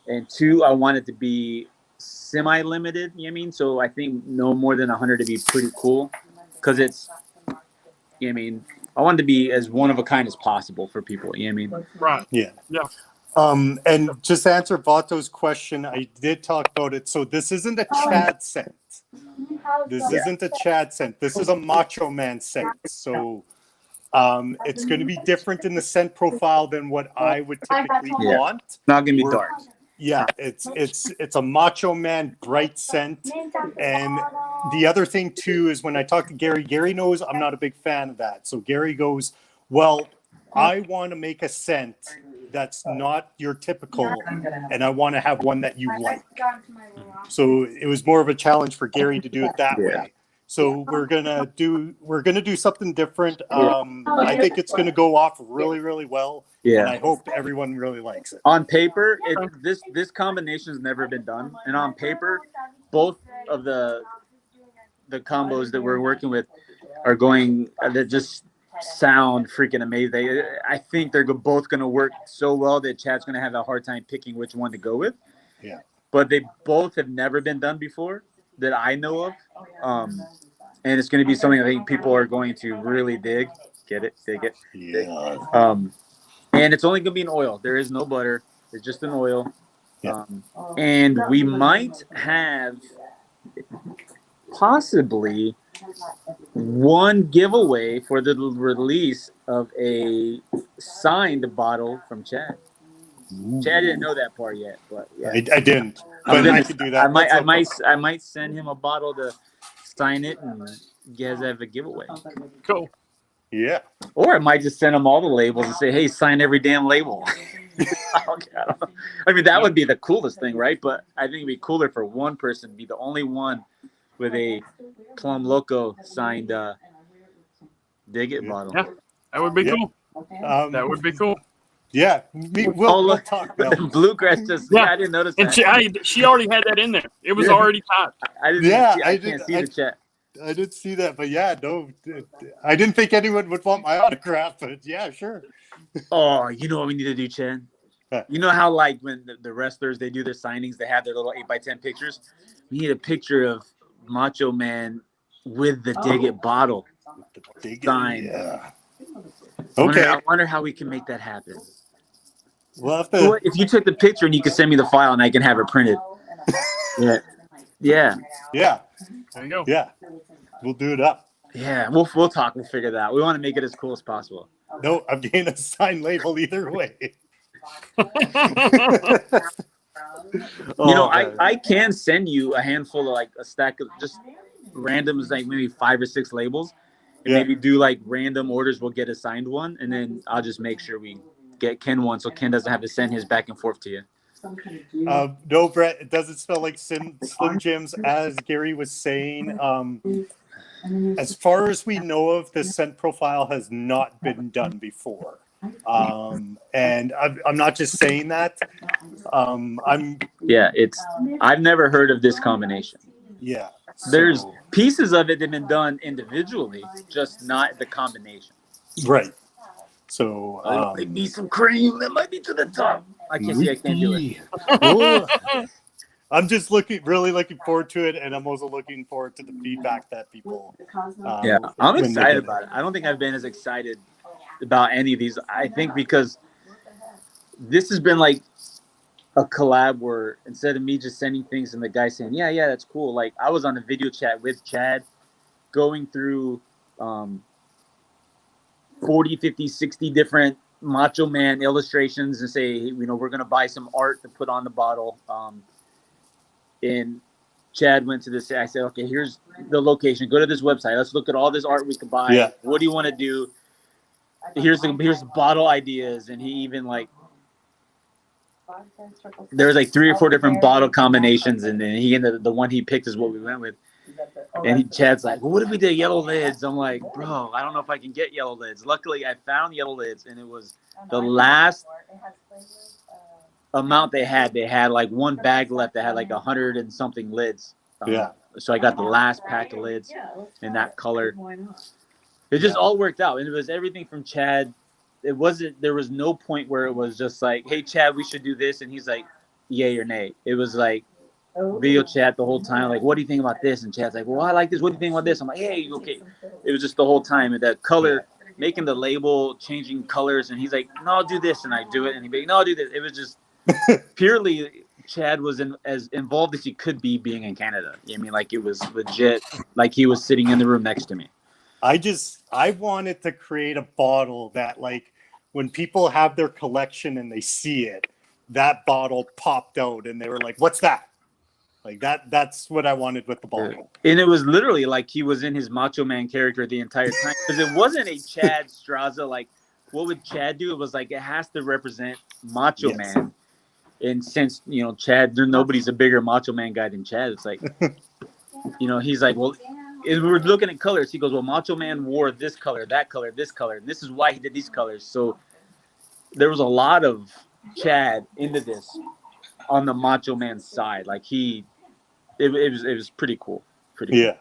And two, I want it to be semi-limited, you know what I mean? So I think no more than 100 to be pretty cool. Because it's, you know what I mean? I want it to be as one of a kind as possible for people, you know what I mean? Right. Yeah. Yeah. And just to answer Vato's question, I did talk about it. So this isn't a Chad scent. This isn't a Chad scent. This is a Macho Man scent. So it's going to be different in the scent profile than what I would typically want. Not gonna be dark. Yeah, it's a Macho Man bright scent, and the other thing too is when I talk to Gary knows I'm not a big fan of that. So Gary goes, well, I want to make a scent that's not your typical, and I want to have one that you like. So it was more of a challenge for Gary to do it that way. So we're gonna do something different. I think it's gonna go off really, really well. Yeah. And I hope everyone really likes it. On paper, this combination has never been done, and on paper, both of the combos that we're working with are going that just sound freaking amazing. I think they're both going to work so well that Chad's going to have a hard time picking which one to go with. Yeah. But they both have never been done before that I know of, and it's going to be something I think people are going to really dig. Get it? Dig it? Yeah. And it's only going to be an oil. There is no butter. It's just an oil. Yeah. And we might have possibly one giveaway for the release of a signed bottle from Chad. Chad didn't know that part yet, but yeah. I didn't. But I could do that. I might send him a bottle to sign it, and you guys have a giveaway. Cool. Yeah. Or I might just send him all the labels and say, "Hey, sign every damn label." I mean, that would be the coolest thing, right? But I think it'd be cooler for one person to be the only one with a Plum Loco signed Dig It bottle. Yeah, that would be cool. That would be cool. Yeah, we'll talk about it. Bluegrass just, I didn't notice and that. She already had that in there. It was already typed. I can't see the chat. I didn't see that, but yeah, no, I didn't think anyone would want my autograph, but yeah, sure. Oh, you know what we need to do, Chad? You know how, like, when the wrestlers, they do their signings, they have their little 8x10 pictures? We need a picture of Macho Man with the Dig It bottle signed. Yeah. Okay. I wonder how we can make that happen. We'll have to... If you took the picture and you could send me the file and I can have it printed. Yeah. There you go. Yeah. We'll do it up. Yeah, we'll talk. We'll figure that out. We want to make it as cool as possible. No, I'm getting a signed label either way. I can send you a handful of, like, a stack of just randoms, like maybe 5 or 6 labels, and maybe do like random orders. We'll get a signed one, and then I'll just make sure we get Ken one, so Ken doesn't have to send his back and forth to you. No, Brett, it doesn't smell like Slim Jims, as Gary was saying. As far as we know of, the scent profile has not been done before. And I'm not just saying that. I've never heard of this combination. Yeah. There's pieces of it that have been done individually, just not the combination. Right. So might be some cream that might be to the top. I can't do it. I'm just really looking forward to it, and I'm also looking forward to the feedback that people. I'm excited about it. I don't think I've been as excited about any of these. I think because this has been like a collab where instead of me just sending things and the guy saying, yeah, that's cool. Like, I was on a video chat with Chad going through 40, 50, 60 different Macho Man illustrations and say, hey, we're going to buy some art to put on the bottle. And Chad went to this. I said, okay, here's the location. Go to this website. Let's look at all this art we can buy. Yeah. What do you want to do? Here's the bottle ideas. And he even, like, there's like 3 or 4 different bottle combinations, and then the one he picked is what we went with. And Chad's like, well, what if we did yellow lids? I'm like, bro, I don't know if I can get yellow lids. Luckily, I found yellow lids, and it was the last amount they had. They had like one bag left that had like 100 and something lids. So I got the last pack of lids in that color. It just all worked out, and it was everything from Chad. There was no point where it was just like, hey, Chad, we should do this. And he's like, yay or nay. It was like video chat the whole time. Like, what do you think about this? And Chad's like, well, I like this. What do you think about this? I'm like, hey, okay. It was just the whole time. And that color, making the label, changing colors. And he's like, no, I'll do this. And I do it. And he'd be like, no, I'll do this. It was just purely Chad was as involved as he could be being in Canada. I mean, like, it was legit. Like, he was sitting in the room next to me. I wanted to create a bottle that, like, when people have their collection and they see it, that bottle popped out and they were like, what's that? Like that's what I wanted with the ball. And it was literally like he was in his Macho Man character the entire time, because it wasn't a Chad Straza. Like, what would Chad do? It was like, it has to represent Macho Man. And since, Chad, nobody's a bigger Macho Man guy than Chad. It's like, he's like, well, as we were looking at colors, he goes, well, Macho Man wore this color, that color, this color, and this is why he did these colors. So there was a lot of Chad into this on the Macho Man side. Like, it was pretty cool. Pretty cool. Yeah,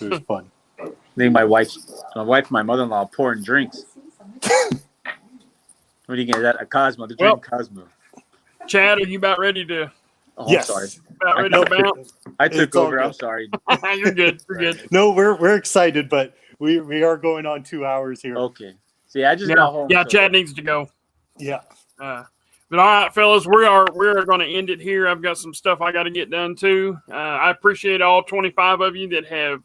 it was fun. I think my wife and my mother-in-law pouring drinks. What do you get? That a Cosmo? They're drinking Cosmo. Chad, are you about ready to? Oh, yes. I'm sorry. About ready to bounce? I took over. Good. I'm sorry. You're good. You're good. No, we're excited, but we are going on 2 hours here. Okay. See, I just got home. Yeah, so. Chad needs to go. Yeah. But all right, fellas, we are going to end it here. I've got some stuff I got to get done too. I appreciate all 25 of you that have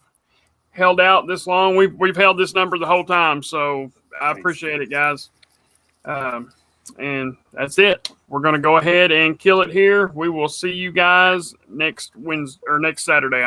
held out this long. We've held this number the whole time, so I appreciate it, guys. And that's it. We're going to go ahead and kill it here. We will see you guys next Wednesday or next Saturday.